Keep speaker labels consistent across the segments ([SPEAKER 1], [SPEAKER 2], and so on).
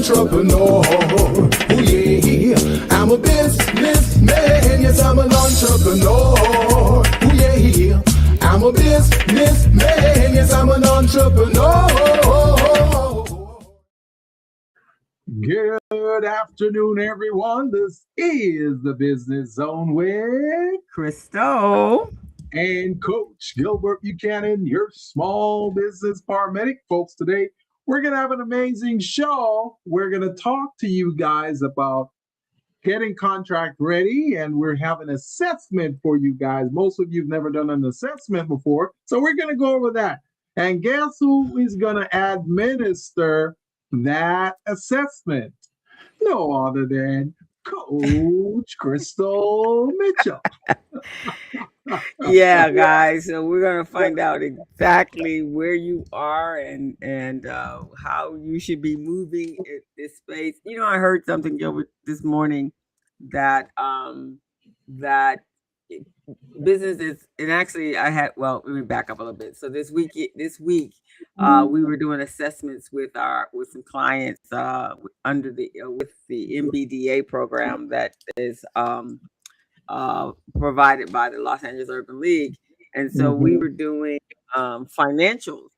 [SPEAKER 1] entrepreneur. Oh yeah, I'm a businessman. Yes, I'm an entrepreneur. Oh yeah, I'm a businessman. Yes, I'm an entrepreneur.
[SPEAKER 2] Good afternoon, everyone. This is the Business Zone with
[SPEAKER 3] Crystal
[SPEAKER 2] and Coach Gilbert Buchanan, your small business paramedic. Folks, today we're going to have an amazing show. We're going to talk to you guys about getting contract ready, and we're having an assessment for you guys. Most of you have never done an assessment before, so we're going to go over that. And guess who is going to administer that assessment? No other than Coach Crystal Mitchell.
[SPEAKER 3] Yeah, guys. So we're gonna find out exactly where you are and how you should be moving in this space. You know, I heard something, Gilbert, this morning that business is, and actually I had, well, let me back up a little bit. So this week we were doing assessments with some clients under the with the MBDA program that is provided by the Los Angeles Urban League. And so we were doing financial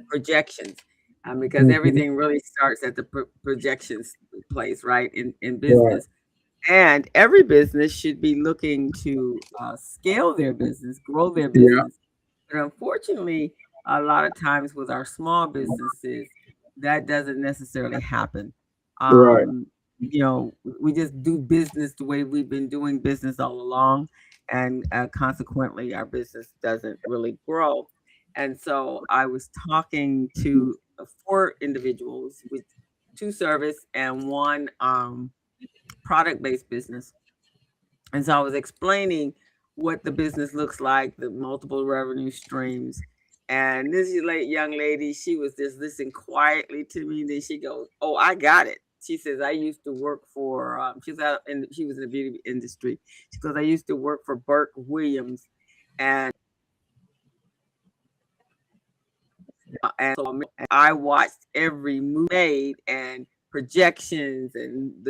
[SPEAKER 3] projections because everything really starts at the projections place, right, in business. And every business should be looking to scale their business, grow their business. But unfortunately, a lot of times with our small businesses, that doesn't necessarily happen. You know, we just do business the way we've been doing business all along. And consequently, our business doesn't really grow. And so I was talking to 4 individuals with 2 service and 1 product-based business. And so I was explaining what the business looks like, the multiple revenue streams. And this young lady, she was just listening quietly to me. Then she goes, "Oh, I got it." She says, "I used to work for," she was in the beauty industry. She goes, "I used to work for Burke Williams. And so I watched every move made and projections and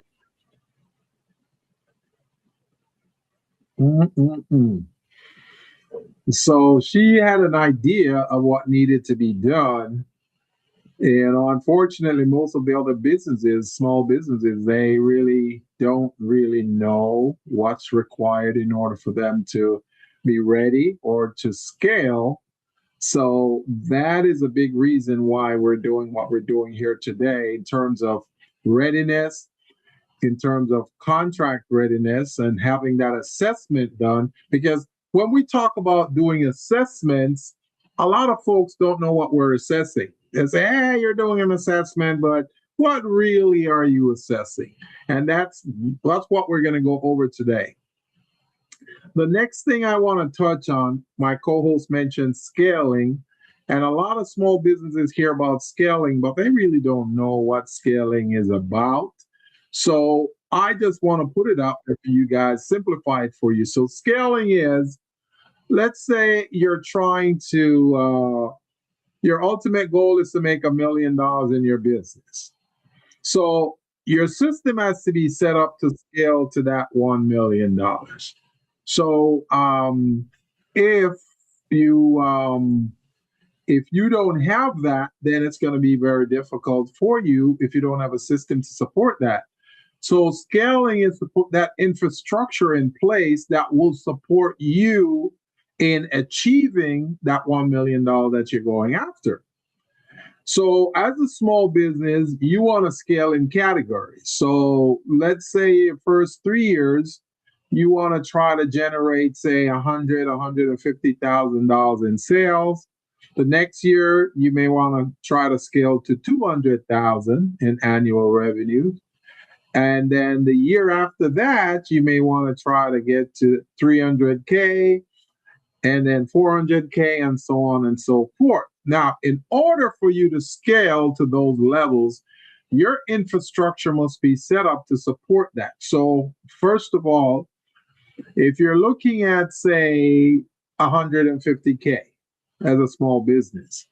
[SPEAKER 2] So she had an idea of what needed to be done. And unfortunately, most of the other businesses, small businesses, they really don't really know what's required in order for them to be ready or to scale. So that is a big reason why we're doing what we're doing here today in terms of readiness, in terms of contract readiness, and having that assessment done. Because when we talk about doing assessments, a lot of folks don't know what we're assessing. They say, "Hey, you're doing an assessment, but what really are you assessing?" And that's what we're going to go over today. The next thing I want to touch on, my co-host mentioned scaling, and a lot of small businesses hear about scaling, but they really don't know what scaling is about. So I just want to put it out there for you guys, simplify it for you. So scaling is, let's say you're trying to, your ultimate goal is to make $1 million in your business. So your system has to be set up to scale to that $1 million. So if you don't have that, then it's going to be very difficult for you if you don't have a system to support that. So scaling is to put that infrastructure in place that will support you in achieving that $1 million that you're going after. So as a small business, you want to scale in categories. So let's say your first 3 years, you want to try to generate, say, $150,000 in sales. The next year, you may want to try to scale to $200,000 in annual revenue. And then the year after that, you may want to try to get to $300K and then $400K and so on and so forth. Now, in order for you to scale to those levels, your infrastructure must be set up to support that. So first of all, if you're looking at, say, $150K as a small business,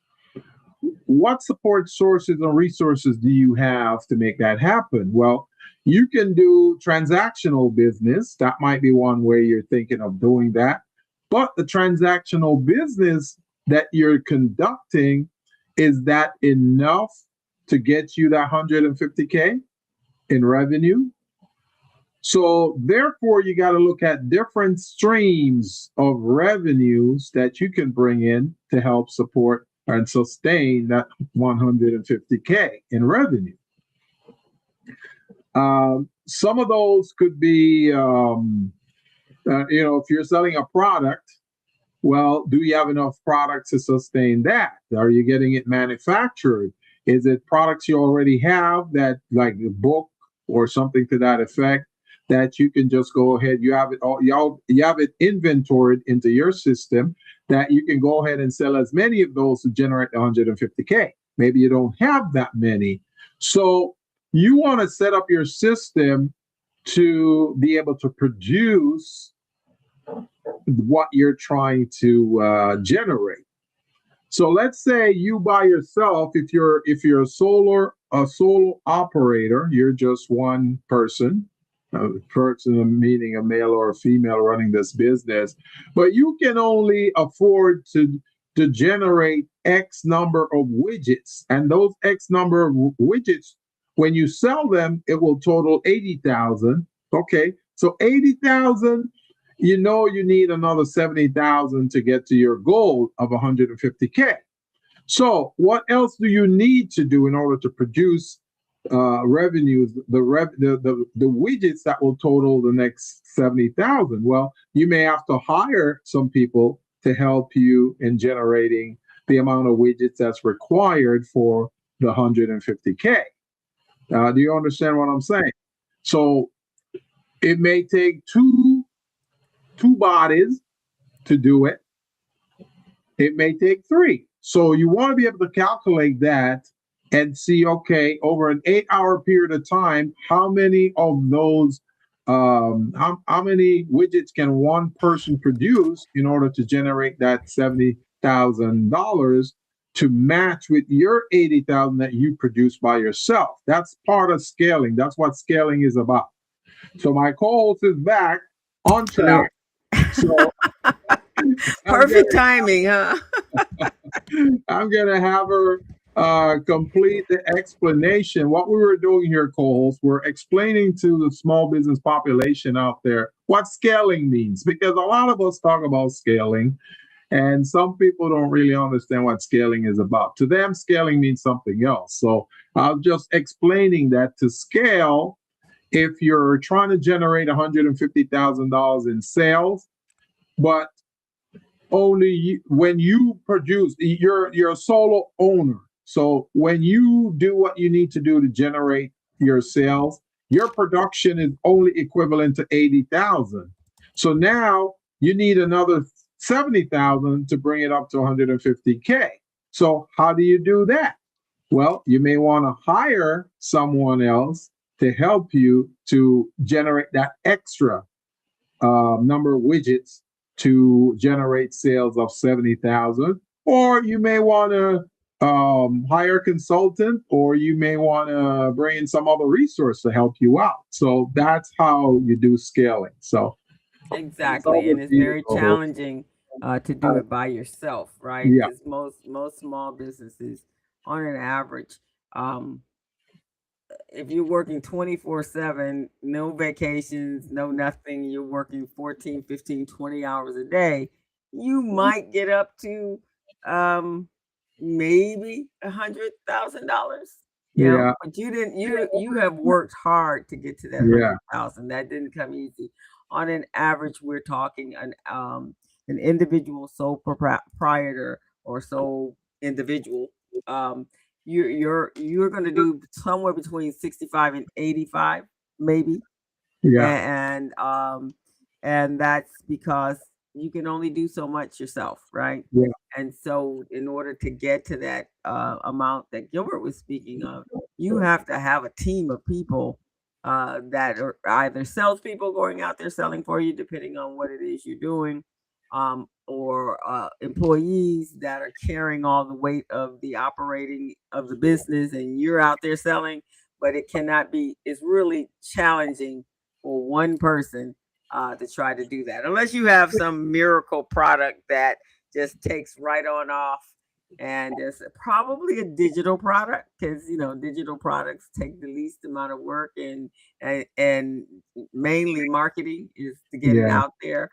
[SPEAKER 2] what support sources and resources do you have to make that happen? Well, you can do transactional business. That might be one way you're thinking of doing that. But the transactional business that you're conducting, is that enough to get you that 150K in revenue? So therefore, you got to look at different streams of revenues that you can bring in to help support and sustain that 150K in revenue. Some of those could be, if you're selling a product, well, do you have enough products to sustain that? Are you getting it manufactured? Is it products you already have that, like a book or something to that effect, that you can just go ahead, you have it all, you have it inventoried into your system, that you can go ahead and sell as many of those to generate 150K. Maybe you don't have that many. So you want to set up your system to be able to produce what you're trying to generate. So let's say you by yourself, if you're a solo operator, you're just one person, meaning a male or a female running this business, but you can only afford to generate X number of widgets, and those X number of widgets, when you sell them, it will total 80,000. Okay, so 80,000. You know you need another 70,000 to get to your goal of 150K. So what else do you need to do in order to produce revenues, the widgets that will total the next 70,000? Well, you may have to hire some people to help you in generating the amount of widgets that's required for the 150K. Do you understand what I'm saying? So it may take two bodies to do it. It may take three. So you want to be able to calculate that and see, okay, over an 8-hour period of time, how many of those, how many widgets can one person produce in order to generate that $70,000 to match with your 80,000 that you produce by yourself? That's part of scaling. That's what scaling is about. So my co-host is back on track. So
[SPEAKER 3] perfect timing, huh?
[SPEAKER 2] I'm gonna have her complete the explanation. What we were doing here, co-host, we're explaining to the small business population out there what scaling means, because a lot of us talk about scaling, and some people don't really understand what scaling is about. To them, scaling means something else. So I'm just explaining that to scale, if you're trying to generate $150,000 in sales, but only when you produce, you're a solo owner. So when you do what you need to do to generate your sales, your production is only equivalent to 80,000. So now you need another 70,000 to bring it up to 150K. So how do you do that? Well, you may want to hire someone else to help you to generate that extra number of widgets to generate sales of 70,000, or you may want to hire a consultant, or you may want to bring in some other resource to help you out. So that's how you do scaling. So
[SPEAKER 3] exactly, and it's very challenging to do it by yourself, right?
[SPEAKER 2] Yeah.
[SPEAKER 3] Because most small businesses, on an average, if you're working 24/7, no vacations, no nothing, you're working 14, 15, 20 hours a day, you might get up to maybe $100,000.
[SPEAKER 2] Yeah.
[SPEAKER 3] But you have worked hard to get to that
[SPEAKER 2] Yeah.
[SPEAKER 3] 100,000. That didn't come easy. On an average, we're talking an individual sole proprietor or sole individual. You're going to do somewhere between 65 and 85, maybe.
[SPEAKER 2] Yeah.
[SPEAKER 3] And that's because you can only do so much yourself, right?
[SPEAKER 2] Yeah.
[SPEAKER 3] And so in order to get to that amount that Gilbert was speaking of, you have to have a team of people that are either salespeople going out there selling for you, depending on what it is you're doing, or employees that are carrying all the weight of the operating of the business, and you're out there selling, but it cannot be. It's really challenging for one person to try to do that, unless you have some miracle product that just takes right on off. And there's probably a digital product, because digital products take the least amount of work, and mainly marketing is to get it
[SPEAKER 2] Yeah.
[SPEAKER 3] out there.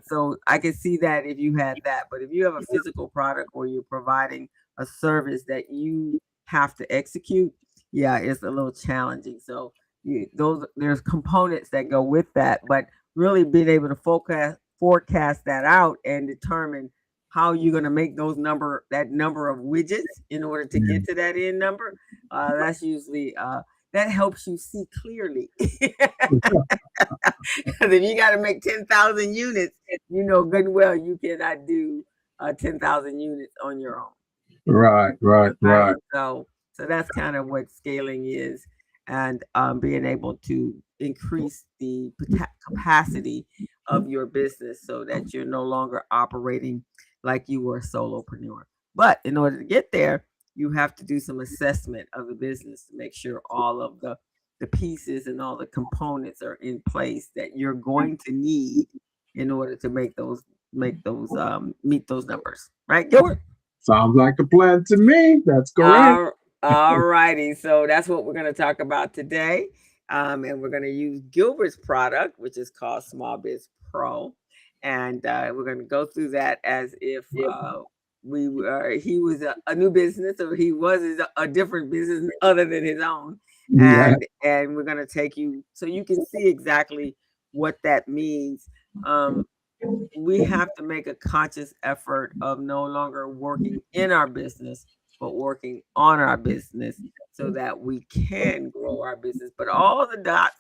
[SPEAKER 3] So I can see that if you had that, but if you have a physical product or you're providing a service that you have to execute, yeah, it's a little challenging. So there's components that go with that, but really being able to forecast that out and determine how you're going to make that number of widgets in order to get to that end number. That's usually that helps you see clearly. Because if you got to make 10,000 units, you know good and well you cannot do 10,000 units on your own.
[SPEAKER 2] Right.
[SPEAKER 3] Right. So that's kind of what scaling is, and being able to increase the capacity of your business so that you're no longer operating like you were a solopreneur. But in order to get there, you have to do some assessment of the business to make sure all of the pieces and all the components are in place that you're going to need in order to meet those numbers. Right, Gilbert?
[SPEAKER 2] Sounds like a plan to me. That's correct.
[SPEAKER 3] All righty. So that's what we're going to talk about today. And we're going to use Gilbert's product, which is called Small Biz Pro. And we're going to go through that as if he was a new business, or he was a different business other than his own.
[SPEAKER 2] Yeah.
[SPEAKER 3] And we're going to take you so you can see exactly what that means. We have to make a conscious effort of no longer working in our business, but working on our business so that we can grow our business. But all the dots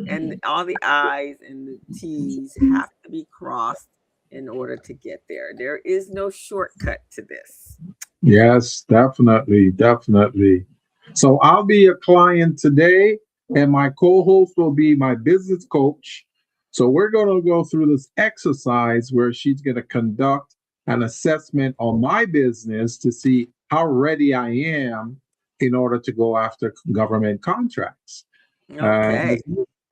[SPEAKER 3] and all the I's and the T's have to be crossed in order to get there. There is no shortcut to this.
[SPEAKER 2] Yes, definitely. So I'll be a client today, and my co-host will be my business coach. So we're going to go through this exercise where she's going to conduct an assessment on my business to see how ready I am in order to go after government contracts.
[SPEAKER 3] Okay.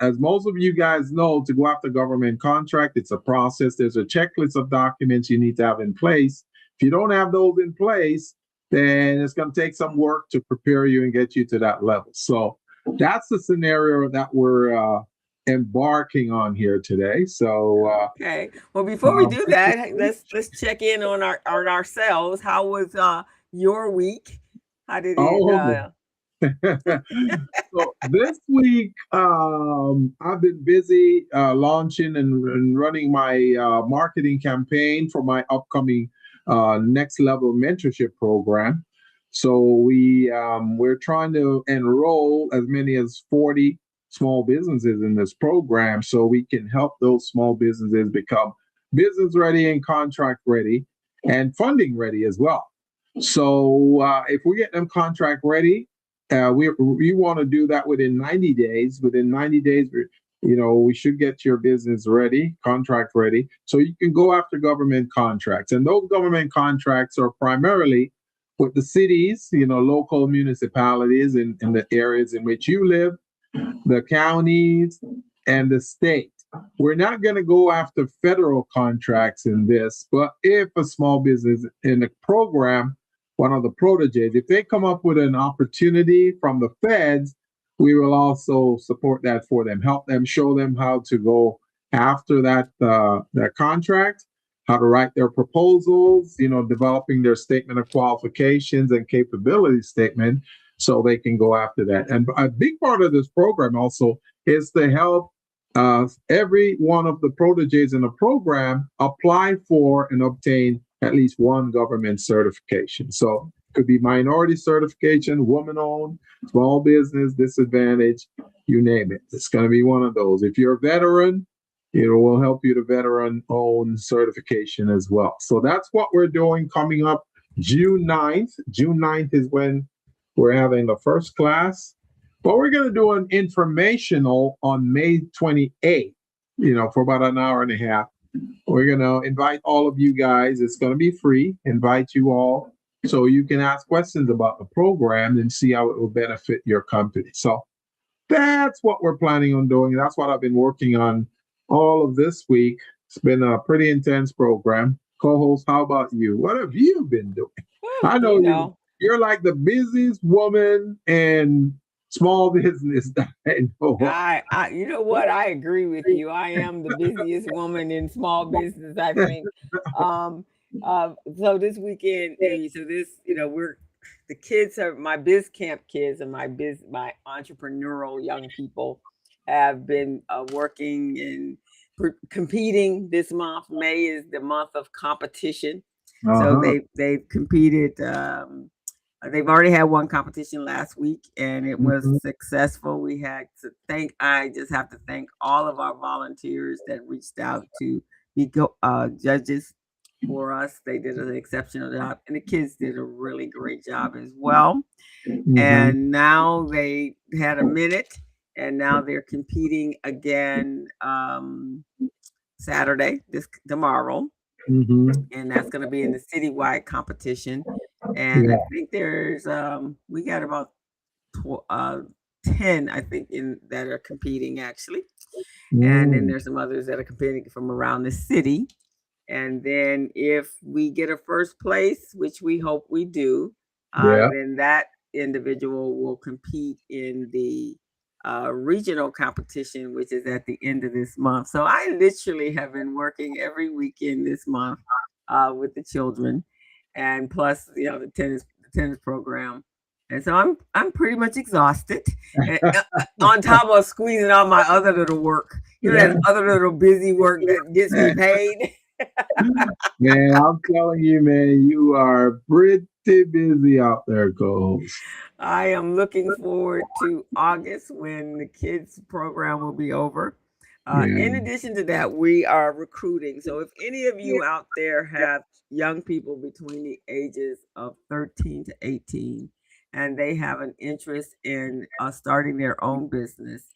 [SPEAKER 2] As most of you guys know, to go after government contract, it's a process. There's a checklist of documents you need to have in place. If you don't have those in place, then it's going to take some work to prepare you and get you to that level. So that's the scenario that we're embarking on here today. So
[SPEAKER 3] okay. Well, before we do that, let's check in on ourselves. How was your week? How did it?
[SPEAKER 2] So this week, I've been busy launching and running my marketing campaign for my upcoming next level mentorship program. So we're trying to enroll as many as 40 small businesses in this program so we can help those small businesses become business ready and contract ready and funding ready as well. So if we get them contract ready, we want to do that within 90 days. Within 90 days, we should get your business ready, contract ready, so you can go after government contracts. And those government contracts are primarily with the cities, local municipalities in the areas in which you live, the counties, and the state. We're not going to go after federal contracts in this, but if a small business in the program, one of the proteges, if they come up with an opportunity from the feds, we will also support that for them, help them, show them how to go after that contract, how to write their proposals, developing their statement of qualifications and capability statement so they can go after that. And a big part of this program also is to help every one of the proteges in the program apply for and obtain at least one government certification. So it could be minority certification, woman-owned, small business, disadvantage, you name it. It's going to be one of those. If you're a veteran, we'll help you to veteran-owned certification as well. So that's what we're doing coming up June 9th. June 9th is when we're having the first class. But we're going to do an informational on May 28th, for about an hour and a half. We're going to invite all of you guys. It's going to be free. Invite you all so you can ask questions about the program and see how it will benefit your company. So that's what we're planning on doing. That's what I've been working on all of this week. It's been a pretty intense program. Co-host, how about you? What have you been doing? I know
[SPEAKER 3] You know,
[SPEAKER 2] you're like the busiest woman in small business that I know.
[SPEAKER 3] you know what? I agree with you. I am the busiest woman in small business, I think. Um, so this weekend, so this, we're the kids are my biz camp kids and my entrepreneurial young people have been working and competing this month. May is the month of competition. So
[SPEAKER 2] Uh-huh.
[SPEAKER 3] they've competed. They've already had one competition last week, and it was
[SPEAKER 2] Mhm.
[SPEAKER 3] successful. We had to thank. I just have to thank all of our volunteers that reached out to be judges for us. They did an exceptional job, and the kids did a really great job as well.
[SPEAKER 2] Mhm.
[SPEAKER 3] And now they had a minute, and now they're competing again Saturday, tomorrow,
[SPEAKER 2] Mhm.
[SPEAKER 3] and that's going to be in the citywide competition. And I
[SPEAKER 2] Yeah.
[SPEAKER 3] think there's we got about 10, I think, in that are competing actually, and then
[SPEAKER 2] Mm.
[SPEAKER 3] there's some others that are competing from around the city. And then if we get a first place, which we hope we do,
[SPEAKER 2] Yeah.
[SPEAKER 3] then that individual will compete in the regional competition, which is at the end of this month. So I literally have been working every weekend this month with the children, and plus, the tennis program. And so I'm pretty much exhausted. And, on top of squeezing out my other little work,
[SPEAKER 2] Yeah.
[SPEAKER 3] that other little busy work that gets me paid.
[SPEAKER 2] Man, I'm telling you, man, you are pretty busy out there, co-host.
[SPEAKER 3] I am looking forward to August when the kids program will be over. In
[SPEAKER 2] Yeah.
[SPEAKER 3] addition to that, we are recruiting. So if any of you out there have young people between the ages of 13 to 18 and they have an interest in starting their own business,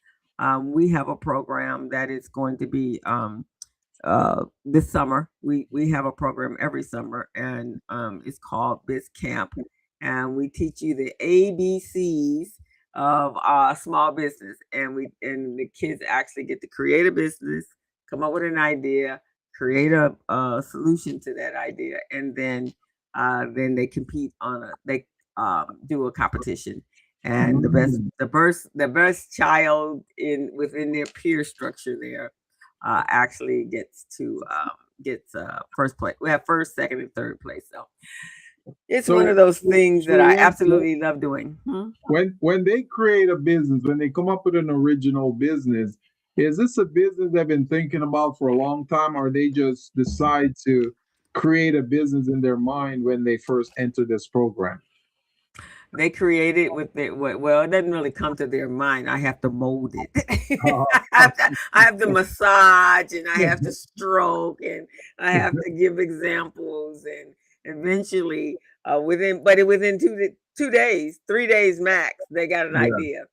[SPEAKER 3] we have a program that is going to be this summer. We have a program every summer, and it's called Biz Camp, and we teach you the ABCs of small business, and the kids actually get to create a business, come up with an idea, create a solution to that idea, and then they compete they do a competition. And the best,
[SPEAKER 2] Mm.
[SPEAKER 3] the best child in within their peer structure there actually gets first place. We have first, second, and third place. So it's one
[SPEAKER 2] So,
[SPEAKER 3] of those things
[SPEAKER 2] so
[SPEAKER 3] that I absolutely love doing.
[SPEAKER 2] when they create a business, when they come up with an original business, is this a business they've been thinking about for a long time, or they just decide to create a business in their mind when they first enter this program?
[SPEAKER 3] They create it with it. Well, it doesn't really come to their mind. I have to mold it. I have to massage, and I have to stroke, and I have to give examples, and eventually, within 2 days, 3 days max, they got an
[SPEAKER 2] Yeah.
[SPEAKER 3] idea.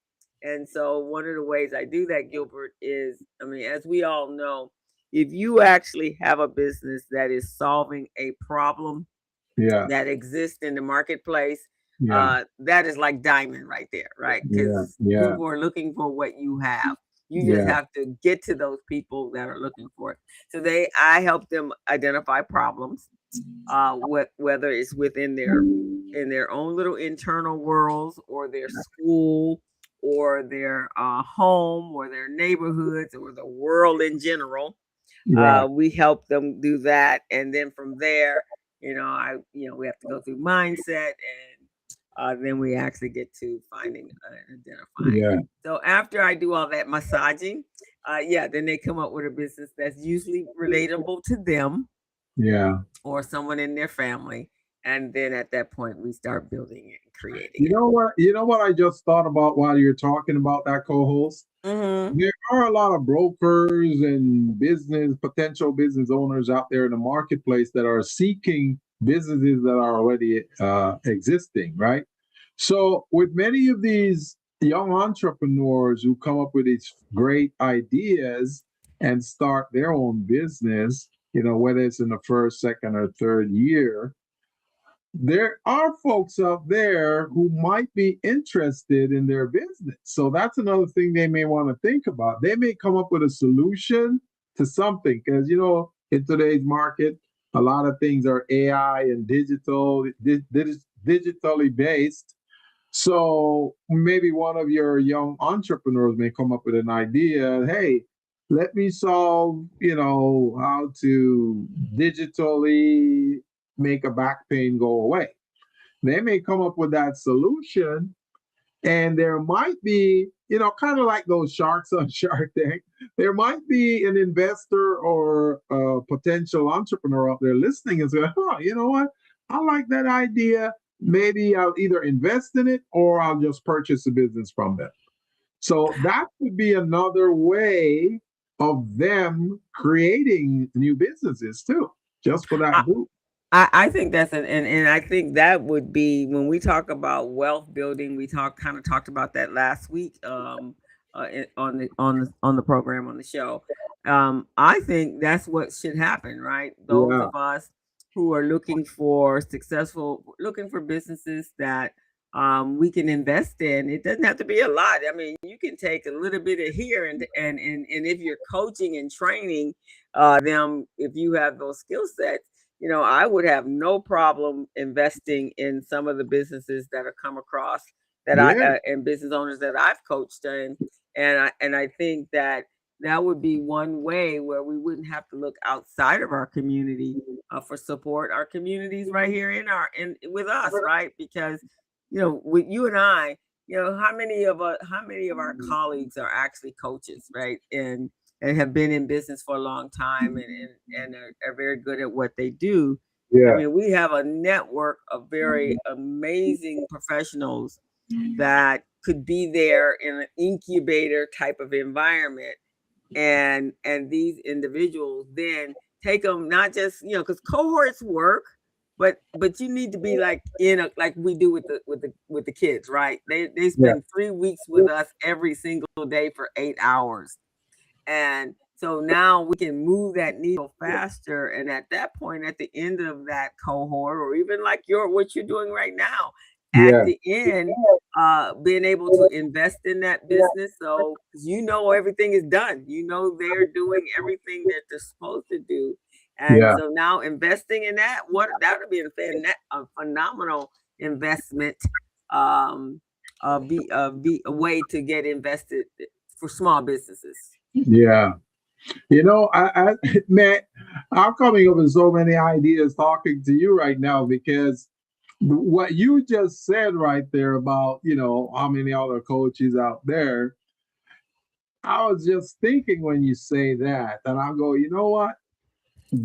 [SPEAKER 3] And so, one of the ways I do that, Gilbert, is, I mean, as we all know, if you actually have a business that is solving a problem
[SPEAKER 2] Yeah.
[SPEAKER 3] that exists in the marketplace,
[SPEAKER 2] Yeah.
[SPEAKER 3] that is like diamond right there, right?
[SPEAKER 2] Yeah.
[SPEAKER 3] Because
[SPEAKER 2] Yeah.
[SPEAKER 3] people are looking for what you have. You just
[SPEAKER 2] Yeah.
[SPEAKER 3] have to get to those people that are looking for it. So I help them identify problems, whether it's within their own little internal worlds, or their school, or their home, or their neighborhoods, or the world in general.
[SPEAKER 2] Right.
[SPEAKER 3] We help them do that, and then from there, we have to go through mindset, and then we actually get to finding and identifying.
[SPEAKER 2] Yeah.
[SPEAKER 3] So after I do all that massaging, yeah, then they come up with a business that's usually relatable to them
[SPEAKER 2] Yeah.
[SPEAKER 3] or someone in their family, and then at that point we start building it and creating
[SPEAKER 2] You
[SPEAKER 3] it.
[SPEAKER 2] know what? You know what I just thought about while you're talking about that, co-host?
[SPEAKER 3] Hmm.
[SPEAKER 2] There are a lot of brokers and potential business owners out there in the marketplace that are seeking businesses that are already existing, right? So, with many of these young entrepreneurs who come up with these great ideas, and start their own business, whether it's in the first, second, or third year, there are folks out there who might be interested in their business. So that's another thing they may want to think about. They may come up with a solution to something because, in today's market, a lot of things are AI and digitally based. So maybe one of your young entrepreneurs may come up with an idea. Hey, let me solve, how to digitally make a back pain go away. They may come up with that solution, and there might be, kind of like those sharks on Shark Tank, there might be an investor or a potential entrepreneur out there listening and saying, oh, you know what? I like that idea. Maybe I'll either invest in it or I'll just purchase a business from them. So that could be another way of them creating new businesses too, just for that group.
[SPEAKER 3] I think that's and I think that would be when we talk about wealth building. We kind of talked about that last week on the program on the show. I think that's what should happen, right? Those of us who are looking for businesses that we can invest in. It doesn't have to be a lot. I mean, you can take a little bit of here and if you're coaching and training them, if you have those skill sets. I would have no problem investing in some of the businesses that have come across that and business owners that I've coached and I think that would be one way where we wouldn't have to look outside of our community for support. Our communities right here with us, right? Because with you and I, how many of our colleagues are actually coaches, right? And have been in business for a long time and are very good at what they do. I mean, we have a network of very amazing professionals that could be there in an incubator type of environment. And these individuals then take them, not just, because cohorts work, but you need to be like like we do with the kids, right? They spend 3 weeks with us every single day for 8 hours. And so now we can move that needle faster. And at that point, at the end of that cohort, or even like what you're doing right now, at the end, being able to invest in that business. So everything is done. They're doing everything that they're supposed to do. And so now investing in that would be a phenomenal investment. Be a way to get invested for small businesses.
[SPEAKER 2] Yeah. Man, I'm coming up with so many ideas talking to you right now because what you just said right there about, how many other coaches out there, I was just thinking when you say that, and I go, you know what?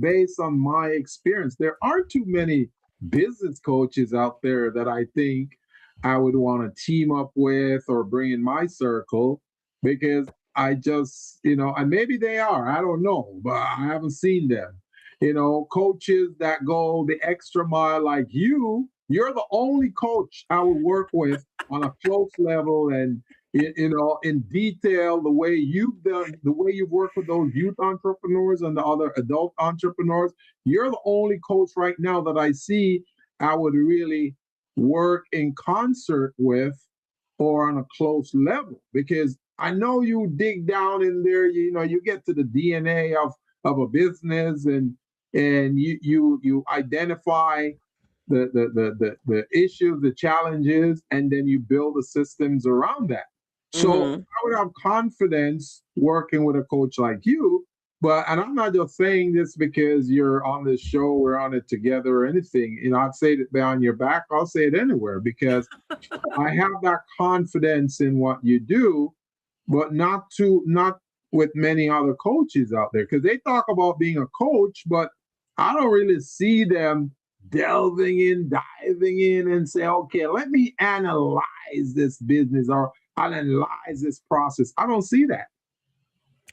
[SPEAKER 2] Based on my experience, there aren't too many business coaches out there that I think I would want to team up with or bring in my circle because I just, and maybe they are, I don't know, but I haven't seen them. Coaches that go the extra mile like you're the only coach I would work with on a close level and, in detail, the way you've worked with those youth entrepreneurs and the other adult entrepreneurs. You're the only coach right now that I see I would really work in concert with or on a close level because I know you dig down in there, you get to the DNA of a business and you identify the issues, the challenges, and then you build the systems around that. So I would have confidence working with a coach like you, and I'm not just saying this because you're on this show, we're on it together or anything. I'd say it behind your back, I'll say it anywhere because I have that confidence in what you do, but not with many other coaches out there because they talk about being a coach, but I don't really see them diving in and say, okay, let me analyze this business or analyze this process. I don't see that.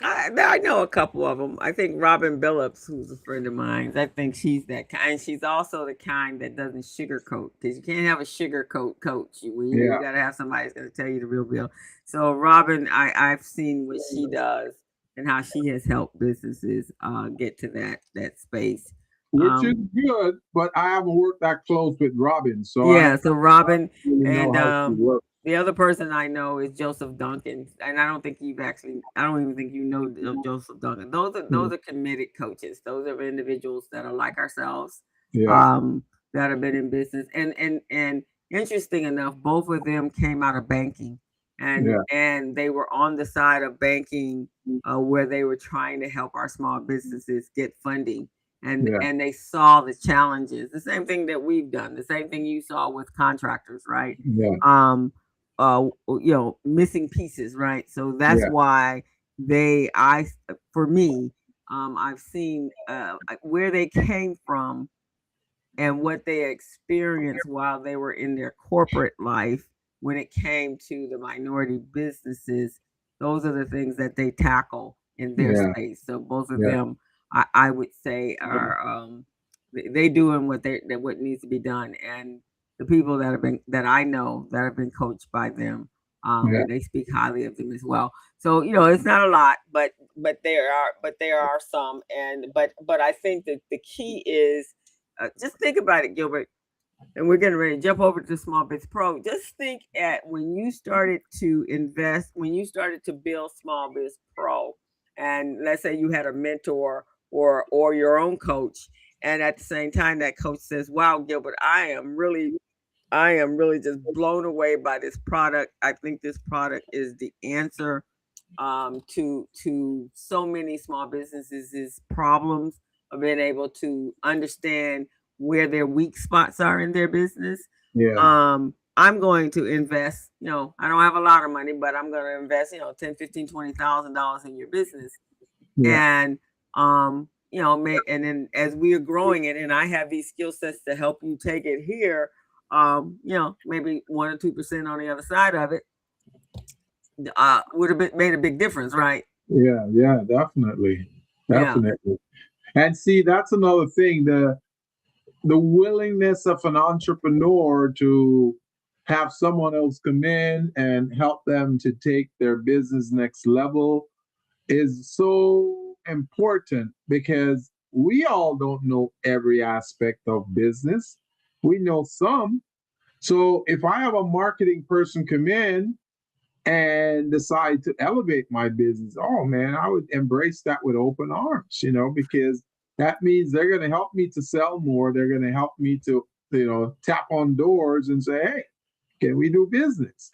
[SPEAKER 3] I know a couple of them. I think Robin Billups, who's a friend of mine, I think she's that kind. She's also the kind that doesn't sugarcoat because you can't have a sugarcoat coach. You got to have somebody that's going to tell you the real deal. So Robin, I've seen what she does, and how she has helped businesses get to that space.
[SPEAKER 2] which is
[SPEAKER 3] Um,
[SPEAKER 2] good, but I haven't worked that close with Robin, so I
[SPEAKER 3] yeah, so Robin
[SPEAKER 2] don't really know
[SPEAKER 3] and
[SPEAKER 2] how she works.
[SPEAKER 3] the other person I know is Joseph Duncan, and I don't even think you know Joseph Duncan. Those are committed coaches. Those are individuals that are like ourselves,
[SPEAKER 2] Yeah,
[SPEAKER 3] um, that have been in business. And interesting enough, both of them came out of banking,
[SPEAKER 2] yeah,
[SPEAKER 3] and they were on the side of banking, where they were trying to help our small businesses get funding,
[SPEAKER 2] yeah,
[SPEAKER 3] and they saw the challenges, the same thing that we've done, the same thing you saw with contractors, right?
[SPEAKER 2] yeah,
[SPEAKER 3] um Missing pieces, right? So that's
[SPEAKER 2] yeah,
[SPEAKER 3] why I for me, I've seen where they came from and what they experienced while they were in their corporate life. When it came to the minority businesses, those are the things that they tackle in their
[SPEAKER 2] yeah,
[SPEAKER 3] space. So both of
[SPEAKER 2] yeah,
[SPEAKER 3] them, I would say, are they doing what needs to be done. And the people that I know that have been coached by them,
[SPEAKER 2] yeah,
[SPEAKER 3] they speak highly of them as well. So it's not a lot, but there are some. And I think that the key is, just think about it, Gilbert, and we're getting ready to jump over to Small Biz Pro. Just think at when you started to invest, when you started to build Small Biz Pro, and let's say you had a mentor or your own coach, and at the same time that coach says, "Wow, Gilbert, I am really just blown away by this product. I think this product is the answer, to so many small businesses' problems of being able to understand where their weak spots are in their business.
[SPEAKER 2] yeah,
[SPEAKER 3] I'm going to invest, I don't have a lot of money, but I'm going to invest, 10, 15, $20,000 in your business.
[SPEAKER 2] yeah.
[SPEAKER 3] And, and then as we are growing it, and I have these skill sets to help you take it here, maybe 1 or 2% on the other side of it, would have made a big difference, right?
[SPEAKER 2] Yeah, yeah, definitely.
[SPEAKER 3] Yeah.
[SPEAKER 2] Definitely. And see, that's another thing, the willingness of an entrepreneur to have someone else come in and help them to take their business next level is so important because we all don't know every aspect of business. We know some. So if I have a marketing person come in and decide to elevate my business, oh man, I would embrace that with open arms, because that means they're going to help me to sell more. They're going to help me to, tap on doors and say, hey, can we do business?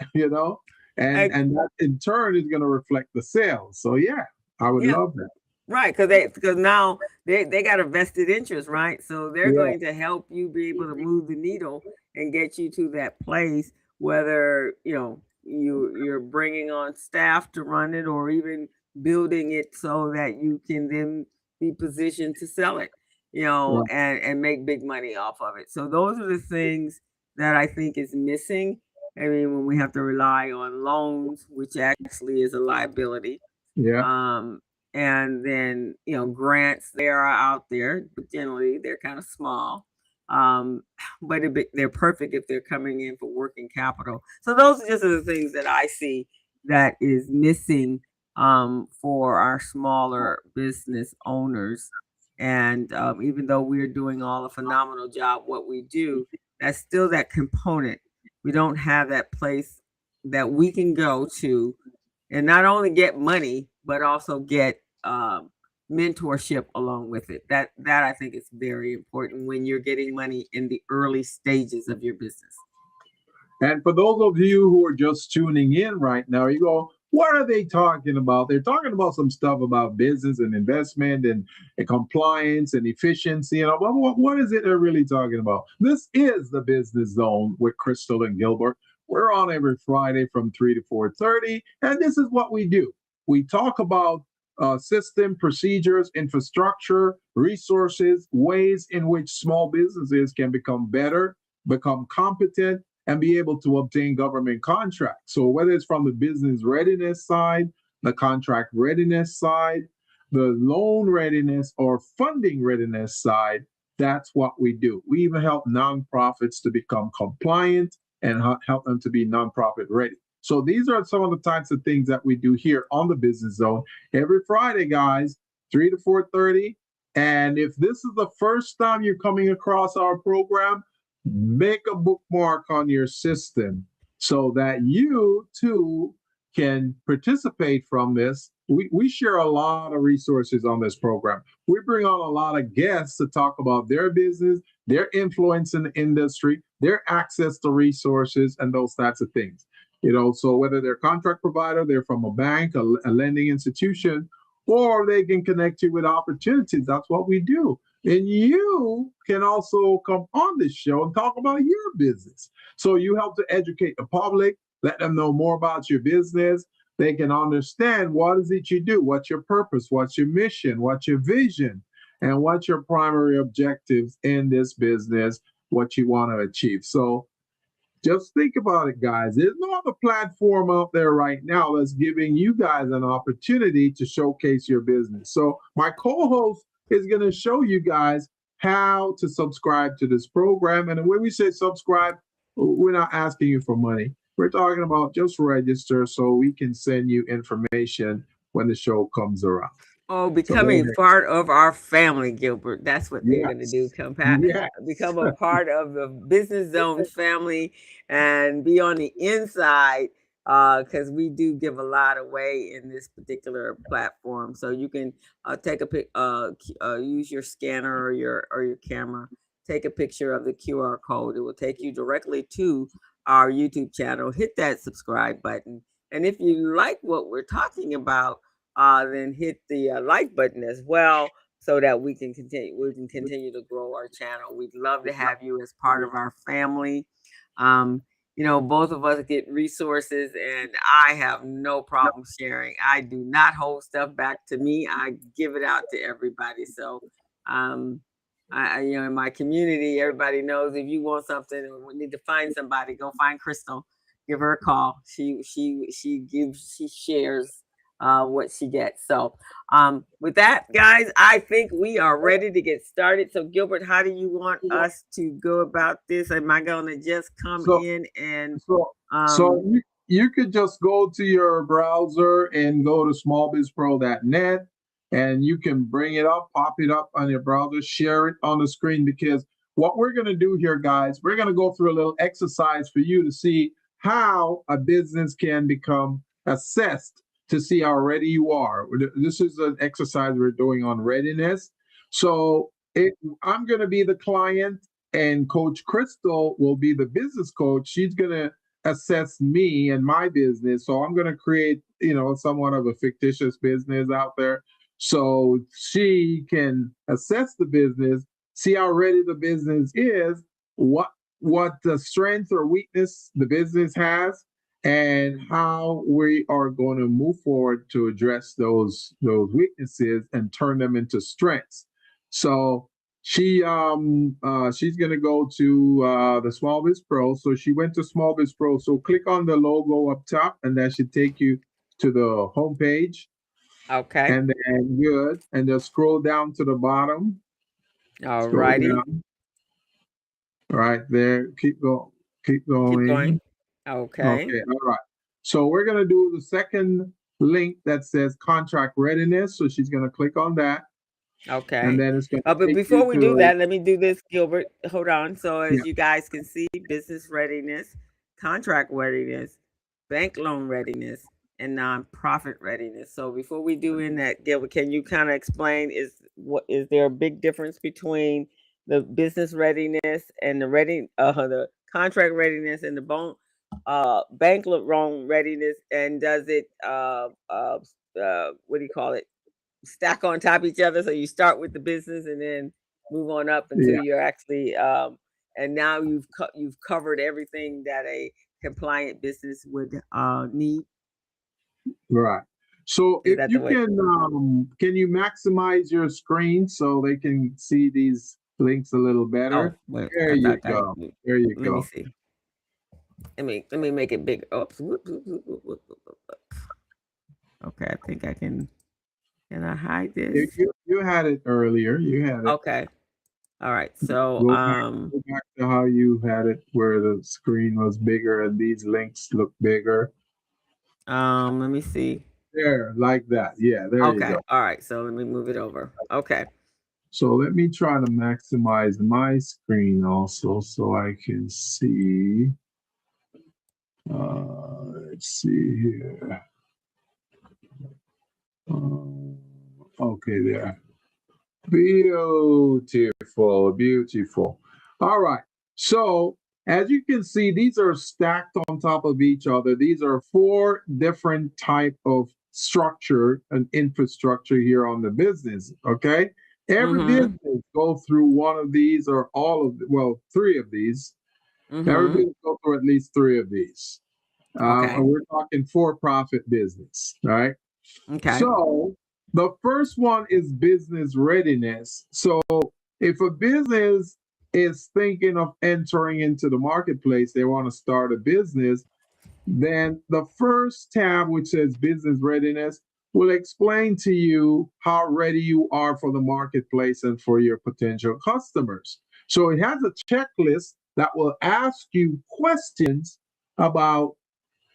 [SPEAKER 2] And that in turn is going to reflect the sales. So yeah, I would
[SPEAKER 3] Yeah,
[SPEAKER 2] love that.
[SPEAKER 3] right. Because now they got a vested interest, right? So they're
[SPEAKER 2] Yeah,
[SPEAKER 3] going to help you be able to move the needle and get you to that place, whether you're bringing on staff to run it, or even building it so that you can then be positioned to sell it,
[SPEAKER 2] yeah,
[SPEAKER 3] and make big money off of it. So those are the things that I think is missing. I mean, when we have to rely on loans, which actually is a liability,
[SPEAKER 2] yeah,
[SPEAKER 3] um, and then grants, they are out there, but generally they're kind of small. um, but they're perfect if they're coming in for working capital. So those are just the things that I see that is missing, for our smaller business owners. And even though we're doing all a phenomenal job what we do, that's still that component. We don't have that place that we can go to and not only get money, but also get mentorship along with it. That I think is very important when you're getting money in the early stages of your business.
[SPEAKER 2] And for those of you who are just tuning in right now, you go, what are they talking about? They're talking about some stuff about business and investment and compliance and efficiency. But what is it they're really talking about? This is the Business Zone with Crystal and Gilbert. We're on every Friday from 3 to 4:30. And this is what we do. We talk about system, procedures, infrastructure, resources, ways in which small businesses can become better, become competent, and be able to obtain government contracts. So whether it's from the business readiness side, the contract readiness side, the loan readiness or funding readiness side, that's what we do. We even help nonprofits to become compliant and help them to be nonprofit ready. So these are some of the types of things that we do here on the Business Zone every Friday, guys, 3 to 4:30. And if this is the first time you're coming across our program, make a bookmark on your system so that you too can participate from this. We share a lot of resources on this program. We bring on a lot of guests to talk about their business, their influence in the industry, their access to resources, and those types of things. So whether they're a contract provider, they're from a bank, a lending institution, or they can connect you with opportunities. That's what we do. And you can also come on this show and talk about your business. So you help to educate the public, let them know more about your business. They can understand what is it you do, what's your purpose, what's your mission, what's your vision, and what's your primary objectives in this business, what you want to achieve. So just think about it, guys. There's no other platform out there right now that's giving you guys an opportunity to showcase your business. So my co-host is going to show you guys how to subscribe to this program. And when we say subscribe, we're not asking you for money. We're talking about just register so we can send you information when the show comes around.
[SPEAKER 3] Oh, becoming part of our family, Gilbert. That's what they're going to do. Become a part of the Business Zone family and be on the inside, because we do give a lot away in this particular platform. So you can take a pic, use your scanner or your camera, take a picture of the QR code. It will take you directly to our YouTube channel. Hit that subscribe button, and if you like what we're talking about, then hit the like button as well, so that we can continue to grow our channel. We'd love to have you as part of our family. Both of us get resources, and I have no problem sharing. I do not hold stuff back to me. I give it out to everybody. So, in my community, everybody knows if you want something or need to find somebody, go find Crystal. Give her a call. She shares what she gets. So with that, guys, I think we are ready to get started. So Gilbert, how do you want us to go about this? Am I going to just come in and
[SPEAKER 2] you could just go to your browser and go to smallbizpro.net, and you can bring it up, pop it up on your browser, share it on the screen, because what we're going to do here, guys, we're going to go through a little exercise for you to see how a business can become assessed, to see how ready you are. This is an exercise we're doing on readiness. So I'm going to be the client, and Coach Crystal will be the business coach. She's going to assess me and my business. So I'm going to create, somewhat of a fictitious business out there, so she can assess the business, see how ready the business is, what the strength or weakness the business has, and how we are going to move forward to address those weaknesses and turn them into strengths. So she's going to go to the Small Biz Pro. So she went to Small Biz Pro. So click on the logo up top, and that should take you to the homepage.
[SPEAKER 3] Okay.
[SPEAKER 2] And then good, and just scroll down to the bottom.
[SPEAKER 3] All righty.
[SPEAKER 2] Right there. Keep going.
[SPEAKER 3] Keep going.
[SPEAKER 2] Okay. All right. So we're going to do the second link that says contract readiness. So she's going to click on that.
[SPEAKER 3] Okay.
[SPEAKER 2] And then it's going to
[SPEAKER 3] but before we do that, let me do this, Gilbert. Hold on. So as you guys can see, business readiness, contract readiness, bank loan readiness, and nonprofit readiness. So before we do in that, Gilbert, can you kind of explain, is there a big difference between the business readiness and the contract readiness and the bank loan readiness, and does it what do you call it, stack on top of each other? So you start with the business and then move on up until you're actually and now you've covered everything that a compliant business would need.
[SPEAKER 2] Right. So if you can you maximize your screen so they can see these links a little better? There you go. There you go.
[SPEAKER 3] Let me see. Let me make it bigger. Oops. Okay, I think I can. Can I hide this?
[SPEAKER 2] You had it earlier. You had it.
[SPEAKER 3] Okay. All right. So
[SPEAKER 2] go back to how you had it, where the screen was bigger and these links look bigger.
[SPEAKER 3] Let me see.
[SPEAKER 2] There, like that. Yeah, there you
[SPEAKER 3] Okay.
[SPEAKER 2] go.
[SPEAKER 3] All right. So let me move it over. Okay.
[SPEAKER 2] So let me try to maximize my screen also so I can see. Let's see here. Okay, there. Beautiful, beautiful. All right. So as you can see, these are stacked on top of each other. These are four different type of structure and infrastructure here on the business. Okay. Every
[SPEAKER 3] Mm-hmm.
[SPEAKER 2] business go through one of these or all of, well, three of these. Every
[SPEAKER 3] Mm-hmm.
[SPEAKER 2] business go through at least three of these.
[SPEAKER 3] Okay.
[SPEAKER 2] And we're talking for-profit business. All right.
[SPEAKER 3] Okay.
[SPEAKER 2] So the first one is business readiness. So if a business is thinking of entering into the marketplace, they want to start a business, then the first tab, which says business readiness, will explain to you how ready you are for the marketplace and for your potential customers. So it has a checklist that will ask you questions about,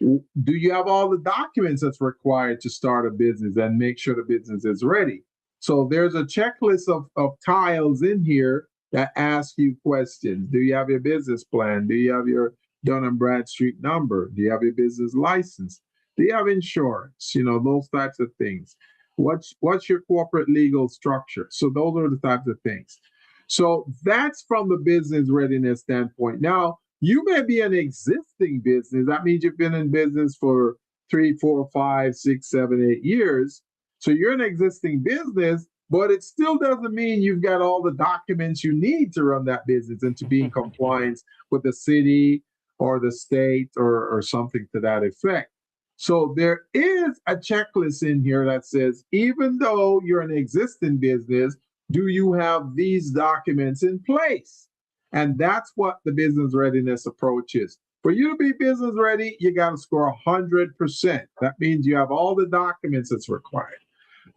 [SPEAKER 2] do you have all the documents that's required to start a business and make sure the business is ready? So there's a checklist of tiles in here that ask you questions. Do you have your business plan? Do you have your Dun and Bradstreet number? Do you have your business license? Do you have insurance? You know, those types of things. What's your corporate legal structure? So those are the types of things. So that's from the business readiness standpoint. Now, you may be an existing business. That means you've been in business for 3, 4, 5, 6, 7, 8 years. So you're an existing business, but it still doesn't mean you've got all the documents you need to run that business and to be in compliance with the city or the state or something to that effect. So there is a checklist in here that says, even though you're an existing business, do you have these documents in place? And that's what the business readiness approach is. For you to be business ready, you got to score 100%. That means you have all the documents that's required.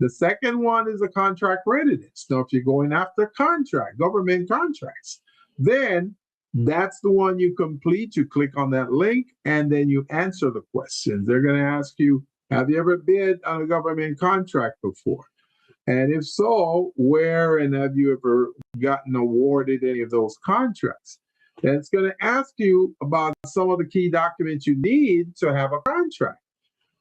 [SPEAKER 2] The second one is a contract readiness. Now, if you're going after contract, government contracts, then that's the one you complete. You click on that link and then you answer the questions. They're going to ask you, have you ever bid on a government contract before? And if so, where and have you ever gotten awarded any of those contracts? Then it's going to ask you about some of the key documents you need to have a contract.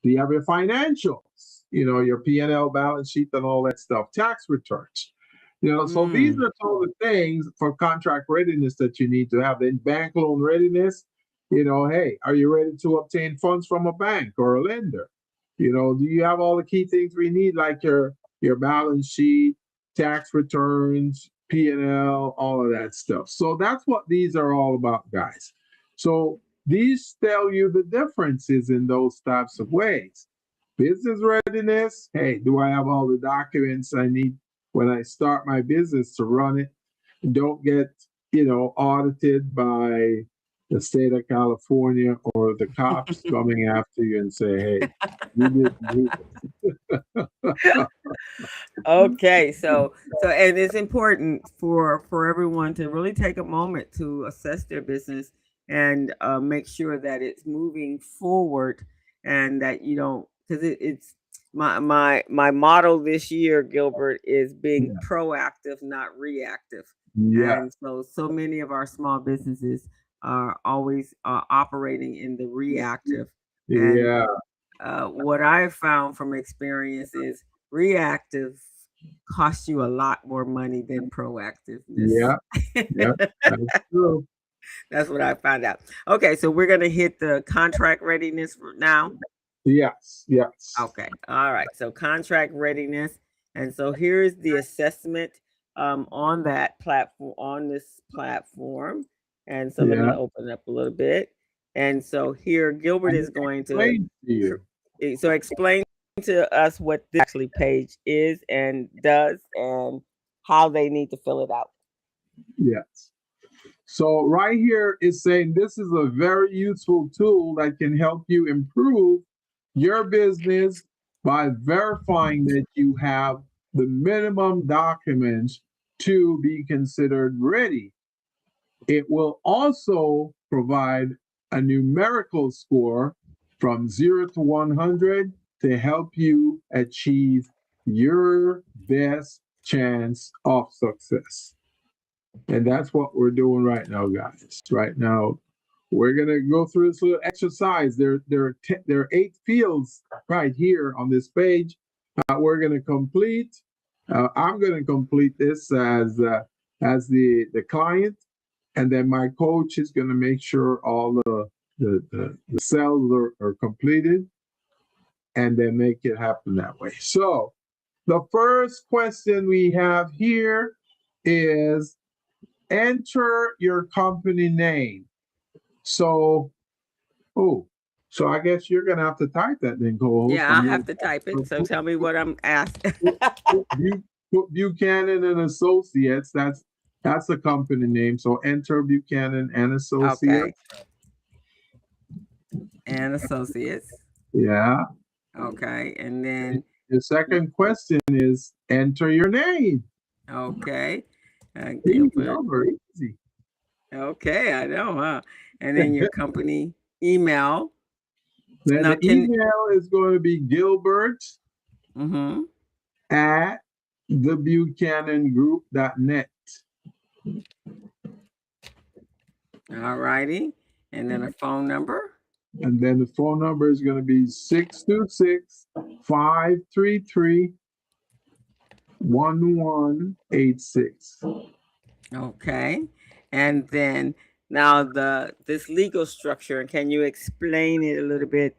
[SPEAKER 2] Do you have your financials? You know, your P&L balance sheet and all that stuff, tax returns. You know, so these are some of the things for contract readiness that you need to have. Then bank loan readiness, you know, hey, are you ready to obtain funds from a bank or a lender? You know, do you have all the key things we need, like your balance sheet, tax returns, P&L, all of that stuff. So that's what these are all about, guys. So these tell you the differences in those types of ways. Business readiness, hey, do I have all the documents I need when I start my business to run it? Don't get, you know, audited by the state of California or the cops coming after you and say, hey, you didn't do this.
[SPEAKER 3] Okay, so and it's important for everyone to really take a moment to assess their business and make sure that it's moving forward and that you don't, because it's my motto this year, Gilbert, is being
[SPEAKER 2] Yeah.
[SPEAKER 3] proactive, not reactive.
[SPEAKER 2] Yeah.
[SPEAKER 3] And so many of our small businesses are always operating in the reactive. And
[SPEAKER 2] Yeah.
[SPEAKER 3] what I've found from experience is reactive costs you a lot more money than proactiveness.
[SPEAKER 2] Yeah. Yeah. That's true.
[SPEAKER 3] That's what I found out. Okay, so we're gonna hit the contract readiness now.
[SPEAKER 2] Yes. Yes.
[SPEAKER 3] Okay, all right. So contract readiness, and so here's the assessment on that platform, on this platform. And so let me
[SPEAKER 2] Yeah.
[SPEAKER 3] open up a little bit. And so here, Gilbert
[SPEAKER 2] And
[SPEAKER 3] is
[SPEAKER 2] it
[SPEAKER 3] going to
[SPEAKER 2] explains to you.
[SPEAKER 3] so explain to us what this actually page is and does and how they need to fill it out.
[SPEAKER 2] Yes. So right here is saying this is a very useful tool that can help you improve your business by verifying that you have the minimum documents to be considered ready. It will also provide a numerical score from 0 to 100 to help you achieve your best chance of success. And that's what we're doing right now, guys. Right now, we're going to go through this little exercise. There are 8 fields right here on this page. We're going to complete. I'm going to complete this as the client, and then my coach is going to make sure all the cells are completed, and then make it happen that way. So the first question we have here is enter your company name. So I guess you're gonna have to type that then, co-host.
[SPEAKER 3] Yeah, I'll have to type it. So tell me what I'm asking.
[SPEAKER 2] Buchanan and Associates. That's the company name. So enter Buchanan and Associates.
[SPEAKER 3] Okay. And Associates.
[SPEAKER 2] Yeah.
[SPEAKER 3] Okay. And then
[SPEAKER 2] the second question is enter your name.
[SPEAKER 3] Okay.
[SPEAKER 2] Gilbert. Very easy.
[SPEAKER 3] Okay, I know, huh? And then your company email.
[SPEAKER 2] Then the email is going to be Gilbert at thebuchanangroup.net.
[SPEAKER 3] All righty. And then a phone number.
[SPEAKER 2] And then the phone number is going to be 626-533-1186.
[SPEAKER 3] Okay. And then now this legal structure, and can you explain it a little bit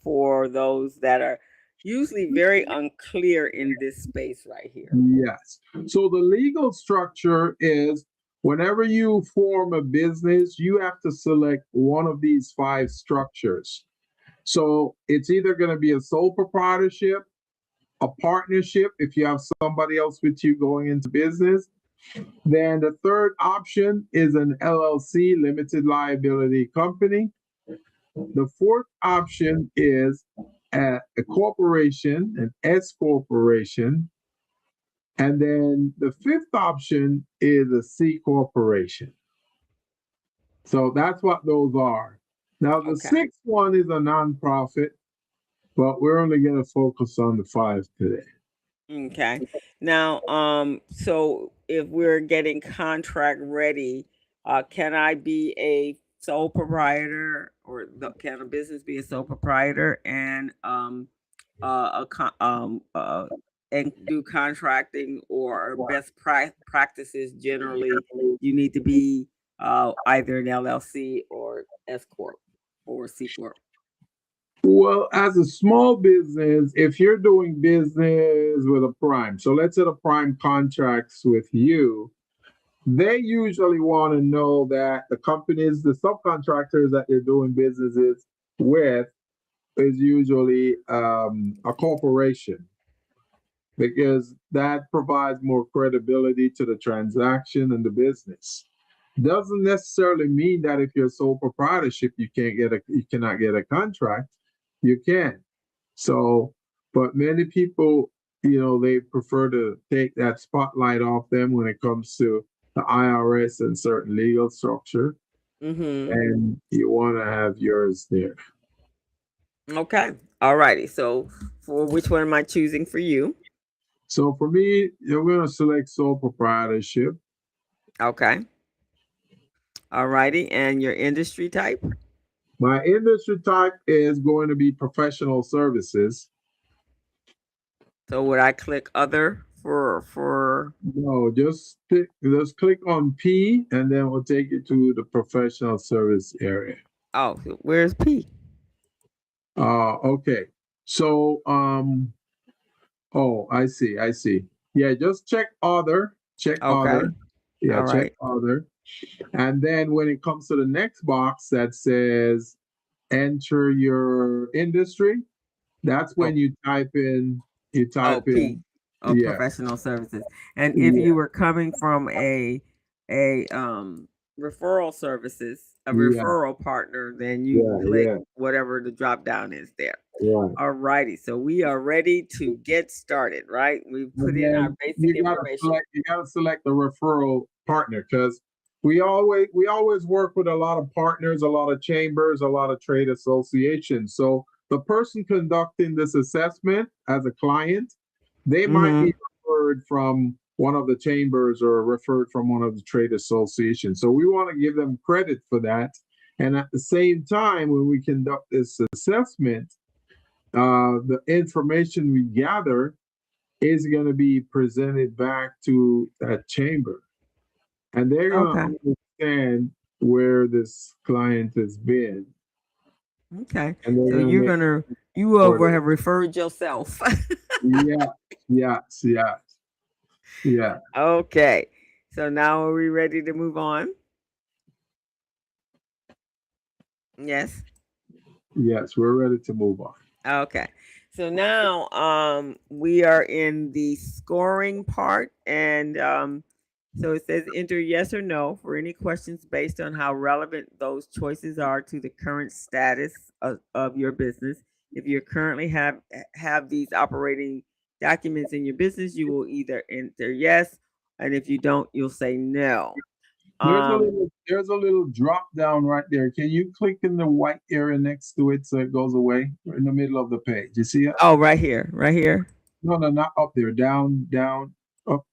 [SPEAKER 3] for those that are usually very unclear in this space right here?
[SPEAKER 2] Yes. So the legal structure is whenever you form a business, you have to select one of these 5 structures. So it's either going to be a sole proprietorship, a partnership if you have somebody else with you going into business. Then the third option is an LLC, limited liability company. The fourth option is a corporation, an S corporation. And then the fifth option is a C corporation. So that's what those are. Now, the sixth one is a nonprofit, but we're only going to focus on the 5 today.
[SPEAKER 3] Okay. Now, so if we're getting contract ready, can I be a sole proprietor, or can a business be a sole proprietor and and do contracting, or best practices generally? You need to be either an LLC or S corp or C corp.
[SPEAKER 2] Well, as a small business, if you're doing business with a prime, so let's say the prime contracts with you, they usually want to know that the companies, the subcontractors that they're doing businesses with is usually a corporation, because that provides more credibility to the transaction and the business. Doesn't necessarily mean that if you're a sole proprietorship, you cannot get a contract. You can. So, but many people, they prefer to take that spotlight off them when it comes to the IRS and certain legal structure. And you want to have yours there.
[SPEAKER 3] Okay. All righty. So for which one am I choosing for you?
[SPEAKER 2] So for me, you're going to select sole proprietorship.
[SPEAKER 3] Okay. All righty. And your industry type?
[SPEAKER 2] My industry type is going to be professional services.
[SPEAKER 3] So would I click other for?
[SPEAKER 2] No, just click on P, and then we'll take you to the professional service area.
[SPEAKER 3] Oh, where's P?
[SPEAKER 2] Okay. So, I see. Yeah, just check other. Other. Yeah,
[SPEAKER 3] all
[SPEAKER 2] check
[SPEAKER 3] right.
[SPEAKER 2] other. And then when it comes to the next box that says enter your industry, that's when you type in.
[SPEAKER 3] P. Professional services. And if you were coming from a referral services, a referral partner, then you click whatever the drop down is there.
[SPEAKER 2] Right.
[SPEAKER 3] All righty. So we are ready to get started, right? We put in our basic information.
[SPEAKER 2] You got to select the referral partner, because we always work with a lot of partners, a lot of chambers, a lot of trade associations. So the person conducting this assessment as a client, they might
[SPEAKER 3] Mm-hmm.
[SPEAKER 2] be referred from one of the chambers or referred from one of the trade associations. So we want to give them credit for that. And at the same time, when we conduct this assessment, the information we gather is going to be presented back to that chamber. And they're
[SPEAKER 3] Okay.
[SPEAKER 2] going to understand where this client has been.
[SPEAKER 3] Okay.
[SPEAKER 2] And they're
[SPEAKER 3] So
[SPEAKER 2] going to make
[SPEAKER 3] you
[SPEAKER 2] order.
[SPEAKER 3] have referred yourself.
[SPEAKER 2] Yeah, yes, yes, yeah.
[SPEAKER 3] Okay. So now are we ready to move on? Yes.
[SPEAKER 2] Yes, we're ready to move on.
[SPEAKER 3] Okay. So now we are in the scoring part, and so it says enter yes or no for any questions based on how relevant those choices are to the current status of your business. If you currently have these operating documents in your business, you will either enter yes, and if you don't, you'll say no.
[SPEAKER 2] There's a little drop down right there. Can you click in the white area next to it so it goes away in the middle of the page? You see it?
[SPEAKER 3] Oh, right here, right here.
[SPEAKER 2] No, no, not up there. Down, down, up.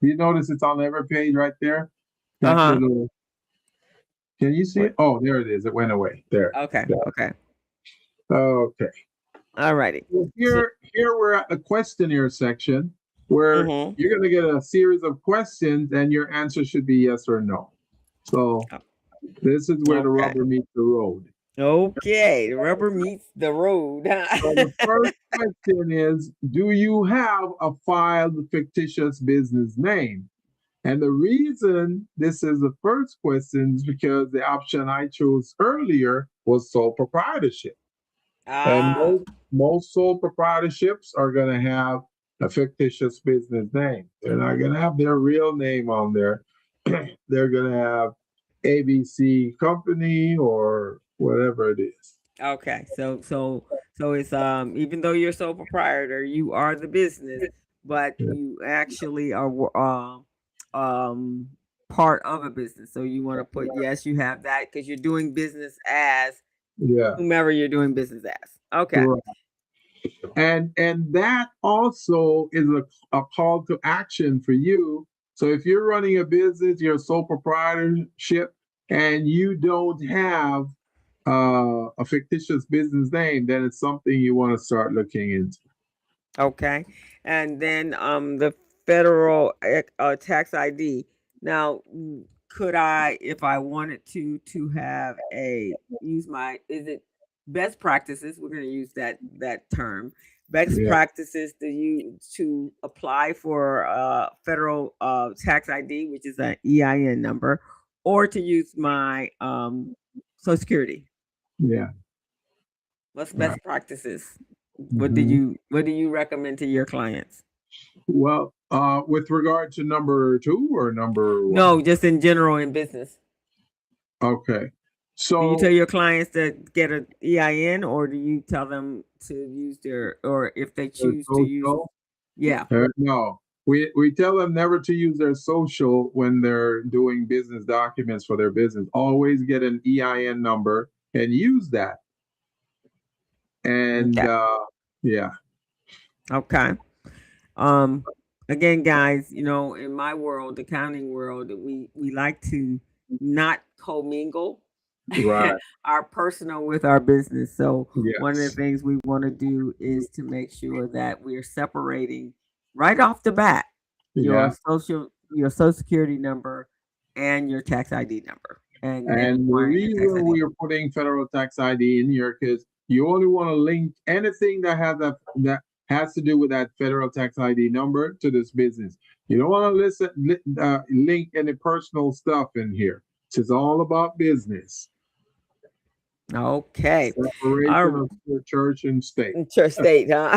[SPEAKER 2] You notice it's on every page right there? That
[SPEAKER 3] Uh-huh.
[SPEAKER 2] little. Can you see it? Oh, there it is. It went away. There.
[SPEAKER 3] Okay,
[SPEAKER 2] There.
[SPEAKER 3] okay.
[SPEAKER 2] Okay.
[SPEAKER 3] All righty.
[SPEAKER 2] Well, here we're at the questionnaire section where
[SPEAKER 3] Mm-hmm.
[SPEAKER 2] you're going to get a series of questions and your answer should be yes or no. So this is where the
[SPEAKER 3] Okay.
[SPEAKER 2] rubber meets the road.
[SPEAKER 3] Okay, the rubber meets the road.
[SPEAKER 2] So the first question is, do you have a filed fictitious business name? And the reason this is the first question is because the option I chose earlier was sole proprietorship. And most sole proprietorships are going to have a fictitious business name. They're not going to have their real name on there. They're going to have ABC Company or whatever it is.
[SPEAKER 3] Okay, so it's even though you're sole proprietor, you are the business, but
[SPEAKER 2] Yeah.
[SPEAKER 3] you actually are part of a business. So you want to put yes, you have that because you're doing business as
[SPEAKER 2] Yeah.
[SPEAKER 3] whomever you're doing business as. Okay.
[SPEAKER 2] Right. And that also is a call to action for you. So if you're running a business, you're a sole proprietorship, and you don't have a fictitious business name, then it's something you want to start looking into.
[SPEAKER 3] Okay. And then the federal tax ID. Now, could I, if I wanted to have use my, is it best practices? We're going to use that term. Best
[SPEAKER 2] Yeah.
[SPEAKER 3] practices to apply for federal tax ID, which is an EIN number, or to use my Social Security.
[SPEAKER 2] Yeah.
[SPEAKER 3] What's best practices?
[SPEAKER 2] Mhm.
[SPEAKER 3] What do you recommend to your clients?
[SPEAKER 2] Well, with regard to number 2 or number 1?
[SPEAKER 3] No, just in general in business.
[SPEAKER 2] Okay.
[SPEAKER 3] Do you
[SPEAKER 2] So
[SPEAKER 3] tell your clients to get an EIN, or do you tell them to use or if they choose to use?
[SPEAKER 2] social?
[SPEAKER 3] Yeah.
[SPEAKER 2] No. We tell them never to use their social when they're doing business documents for their business. Always get an EIN number and use that. And
[SPEAKER 3] Okay.
[SPEAKER 2] yeah.
[SPEAKER 3] Okay. Again, guys, in my world, accounting world, we like to not commingle
[SPEAKER 2] Right.
[SPEAKER 3] our personal with our business. So one of the
[SPEAKER 2] Yes.
[SPEAKER 3] things we want to do is to make sure that we're separating right off the bat
[SPEAKER 2] Yeah.
[SPEAKER 3] your social security number and your tax ID number. And
[SPEAKER 2] And the
[SPEAKER 3] applying your tax
[SPEAKER 2] reason
[SPEAKER 3] ID.
[SPEAKER 2] we are putting federal tax ID in here because you only want to link anything that has to do with that federal tax ID number to this business. You don't want to link any personal stuff in here. It's all about business.
[SPEAKER 3] Okay.
[SPEAKER 2] Separation of church and state.
[SPEAKER 3] Church state, huh?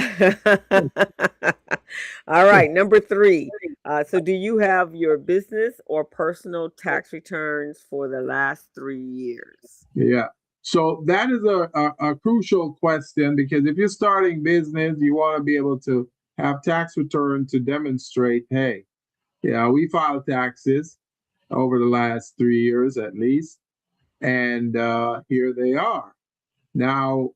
[SPEAKER 3] All right. Number 3. So do you have your business or personal tax returns for the last 3 years?
[SPEAKER 2] Yeah. So that is a crucial question because if you're starting business, you want to be able to have tax return to demonstrate, hey, yeah, we file taxes. over the last 3 years at least. And here they are. Now,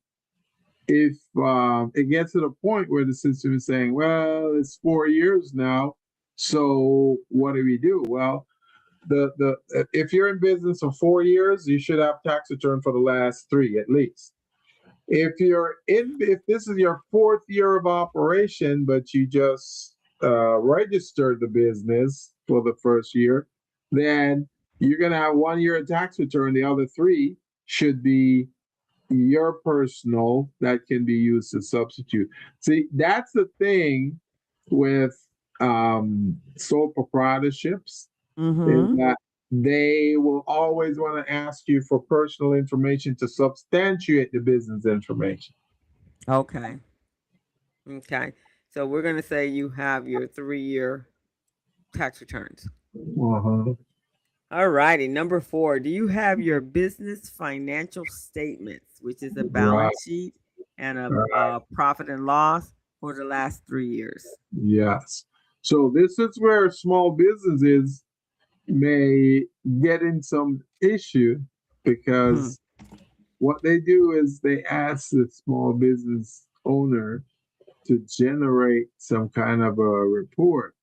[SPEAKER 2] if it gets to the point where the system is saying, well, it's 4 years now, so what do we do? Well, the if you're in business for 4 years, you should have tax return for the last 3 at least. If this is your 4th year of operation, but you just registered the business for the first year, then you're going to have 1 year of tax return. The other 3 should be your personal that can be used to substitute. See, that's the thing with sole proprietorships, is that they will always want to ask you for personal information to substantiate the business information.
[SPEAKER 3] Okay. Okay. So we're going to say you have your 3-year tax returns.
[SPEAKER 2] Uh-huh.
[SPEAKER 3] All righty. Number 4, do you have your business financial statements, which is a balance sheet and a profit and loss for the last 3 years?
[SPEAKER 2] Yes. So this is where small businesses may get in some issue, because what they do is they ask the small business owner to generate some kind of a report.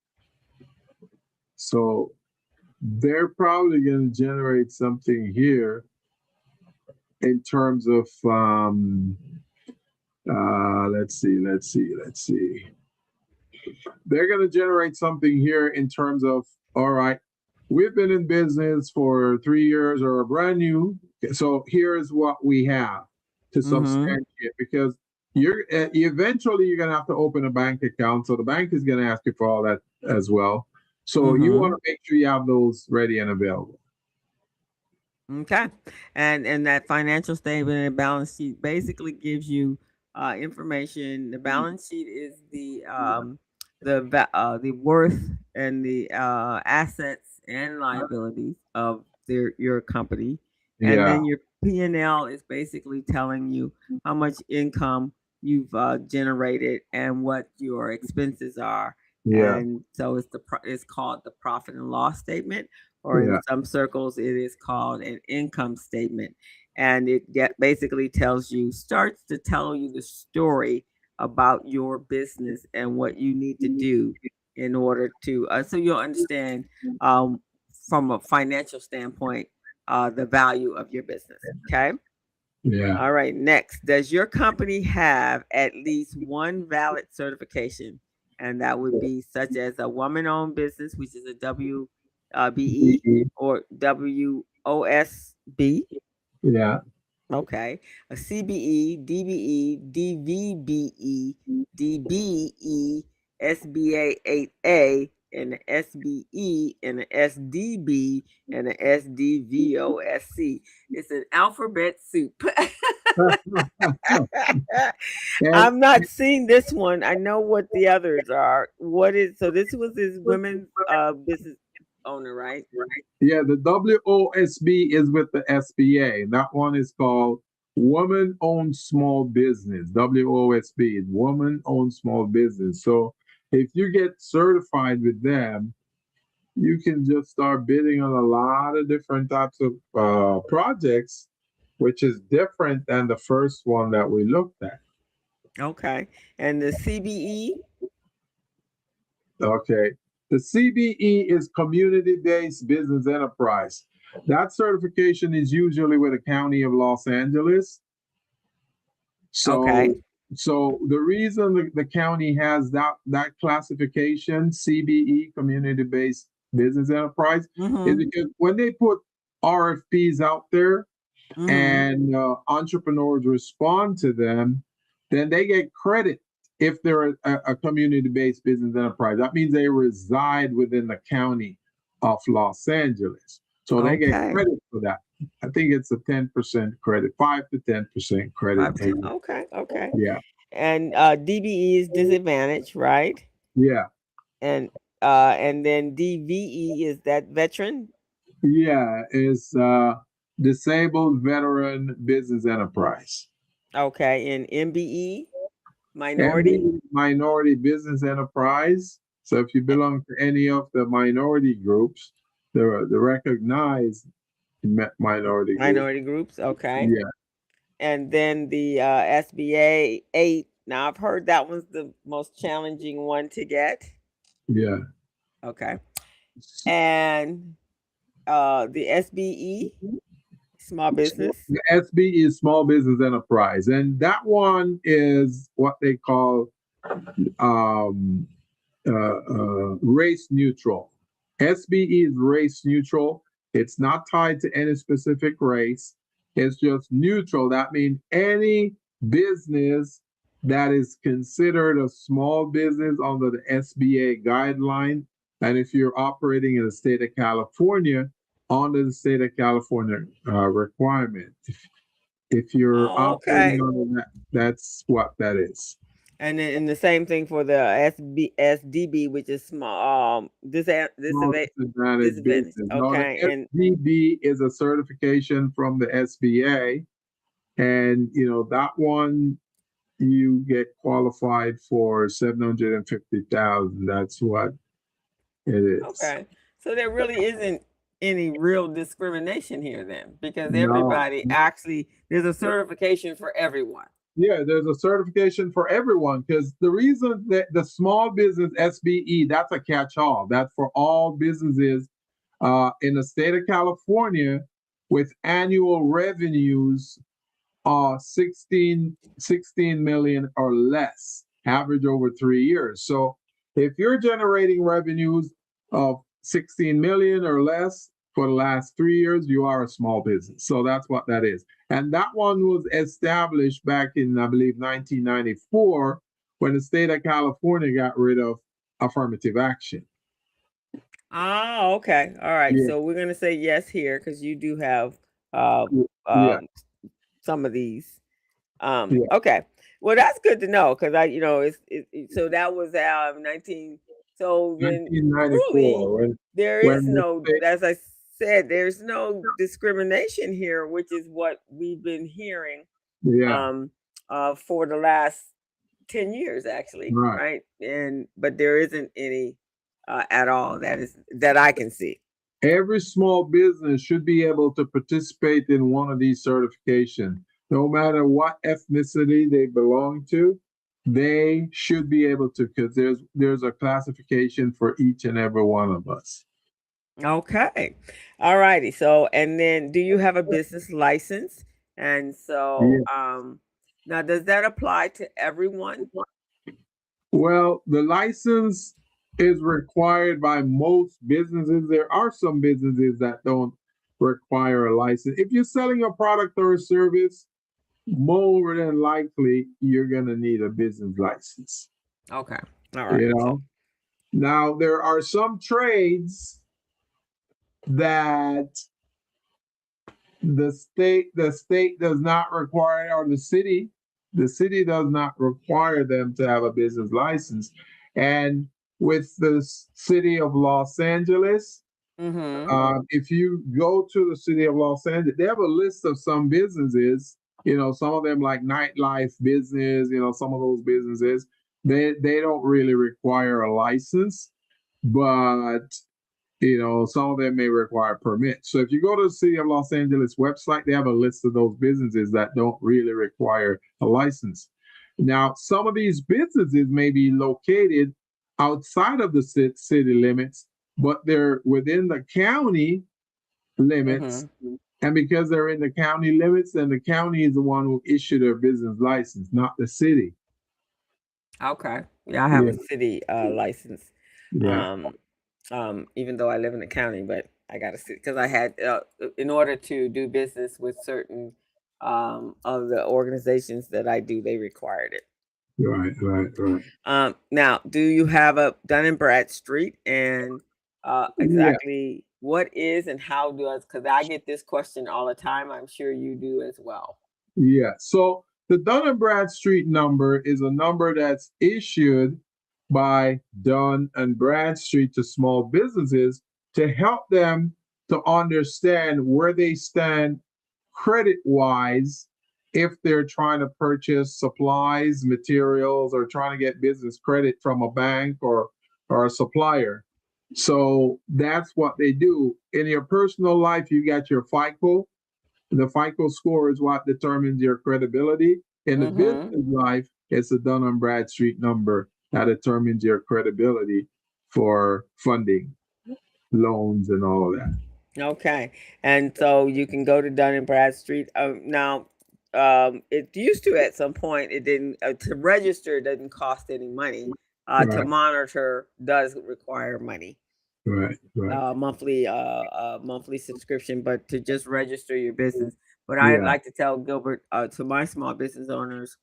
[SPEAKER 2] So they're probably going to generate something here in terms of let's see. They're going to generate something here in terms of, all right, we've been in business for 3 years or brand new. So here's what we have to substantiate, because you're eventually you're going to have to open a bank account. So the bank is going to ask you for all that as well. So you want to make sure you have those ready and available.
[SPEAKER 3] Okay. And that financial statement and balance sheet basically gives you information. The balance sheet is the worth and the assets and liabilities of your company. And then your P&L is basically telling you how much income you've generated and what your expenses are. And so it's called the profit and loss statement, or in some circles it is called an income statement. And it basically starts to tell you the story about your business and what you need to do in order to so you'll understand from a financial standpoint the value of your business. Okay. All right, next, does your company have at least one valid certification? And that would be such as a woman-owned business, which is a WBE or WOSB. Okay. A CBE, DBE, DVBE, DBE, SBA 8A, and the SBE, and the SDB, and the SDVOSC. It's an alphabet soup. I'm not seeing this one. I know what the others are. So this was his women's business owner, right?
[SPEAKER 2] Yeah, the WOSB is with the SBA. That one is called Woman-Owned Small Business. WOSB is Woman-Owned Small Business. So if you get certified with them, you can just start bidding on a lot of different types of projects, which is different than the first one that we looked at.
[SPEAKER 3] Okay. And the CBE?
[SPEAKER 2] Okay. The CBE is Community-Based Business Enterprise. That certification is usually with the County of Los Angeles. So the reason the county has that classification, CBE, Community-Based Business Enterprise, is because when they put RFPs out there and entrepreneurs respond to them, then they get credit if they're a community-based business enterprise. That means they reside within the county of Los Angeles. So they get credit for that. I think it's a 10% credit, 5 to 10% credit.
[SPEAKER 3] Okay.
[SPEAKER 2] Yeah.
[SPEAKER 3] And DBE is disadvantage, right?
[SPEAKER 2] Yeah.
[SPEAKER 3] And then DVE is that veteran?
[SPEAKER 2] Yeah, it's Disabled Veteran Business Enterprise.
[SPEAKER 3] Okay. And MBE?
[SPEAKER 2] Minority Business Enterprise. So if you belong to any of the minority groups, the recognized minority group.
[SPEAKER 3] groups. Okay.
[SPEAKER 2] Yeah,
[SPEAKER 3] And then the SBA 8. Now, I've heard that one's the most challenging one to get.
[SPEAKER 2] yeah.
[SPEAKER 3] Okay. And the SBE, small business.
[SPEAKER 2] The SB is small business enterprise, and that one is what they call um, race neutral. SBE is race neutral. It's not tied to any specific race. It's just neutral. That means any business that is considered a small business under the SBA guideline, and if you're operating in the state of California, under the state of California requirement. If you're
[SPEAKER 3] Oh,
[SPEAKER 2] operating
[SPEAKER 3] okay.
[SPEAKER 2] under that, that's what that is.
[SPEAKER 3] And then and the same thing for the SDB, which is small
[SPEAKER 2] Small disadvantaged
[SPEAKER 3] disadvantage.
[SPEAKER 2] business. Now, the
[SPEAKER 3] Okay. And
[SPEAKER 2] SBB is a certification from the SBA, and that one you get qualified for 750,000. That's what it is.
[SPEAKER 3] okay. So there really isn't any real discrimination here then, because
[SPEAKER 2] No.
[SPEAKER 3] everybody actually, there's a certification for everyone.
[SPEAKER 2] Yeah, there's a certification for everyone because the reason that the small business SBE, that's a catch-all. That's for all businesses in the state of California with annual revenues 16 million or less, average over 3 years. So if you're generating revenues of 16 million or less for the last 3 years, you are a small business. So that's what that is. And that one was established back in, I believe, 1994 when the state of California got rid of affirmative action.
[SPEAKER 3] Oh, okay. All right.
[SPEAKER 2] Yeah.
[SPEAKER 3] So we're going to say yes here because you do have
[SPEAKER 2] Yeah.
[SPEAKER 3] some of these.
[SPEAKER 2] Yeah.
[SPEAKER 3] Okay. Well, that's good to know because so that was 19. So then
[SPEAKER 2] 1994.
[SPEAKER 3] truly, there is
[SPEAKER 2] when
[SPEAKER 3] no, as I said, there's no discrimination here, which is what we've been hearing
[SPEAKER 2] Yeah.
[SPEAKER 3] for the last 10 years, actually.
[SPEAKER 2] Right.
[SPEAKER 3] Right. But there isn't any at all that I can see.
[SPEAKER 2] Every small business should be able to participate in one of these certifications. No matter what ethnicity they belong to, they should be able to, because there's a classification for each and every one of us.
[SPEAKER 3] Okay. All righty. So, and then do you have a business license? And so, now does that apply to everyone?
[SPEAKER 2] Well, the license is required by most businesses. There are some businesses that don't require a license. If you're selling a product or a service, more than likely you're going to need a business license.
[SPEAKER 3] Okay. All right.
[SPEAKER 2] Now there are some trades that the state does not require, or the city does not require them to have a business license. And with the city of Los Angeles, if you go to the city of Los Angeles, they have a list of some businesses, some of them like nightlife business, some of those businesses, they don't really require a license, but some of them may require permits. So if you go to the city of Los Angeles website, they have a list of those businesses that don't really require a license. Now, some of these businesses may be located outside of the city limits, but they're within the county limits. And because they're in the county limits, then the county is the one who issued their business license, not the city.
[SPEAKER 3] Okay. Yeah, I have a city license.
[SPEAKER 2] Yeah.
[SPEAKER 3] Even though I live in the county, but I got to see because I had in order to do business with certain of the organizations that I do, they required it.
[SPEAKER 2] Right.
[SPEAKER 3] Now, do you have a Dun & Bradstreet, and exactly what is and how does? Because I get this question all the time. I'm sure you do as well.
[SPEAKER 2] Yeah. So the Dun & Bradstreet number is a number that's issued by Dun & Bradstreet to small businesses to help them to understand where they stand credit-wise if they're trying to purchase supplies, materials, or trying to get business credit from a bank or a supplier. So that's what they do. In your personal life, you got your FICO. The FICO score is what determines your credibility. In the business life, it's a Dun & Bradstreet number that determines your credibility for funding, loans, and all of that.
[SPEAKER 3] Okay. And so you can go to Dun and Bradstreet. Now, it used to at some point, it didn't, to register doesn't cost any money. To
[SPEAKER 2] Right,
[SPEAKER 3] monitor does require money,
[SPEAKER 2] right, right.
[SPEAKER 3] monthly subscription, but to just register your business. But I'd
[SPEAKER 2] Yeah,
[SPEAKER 3] like to tell Gilbert, to my small business owners,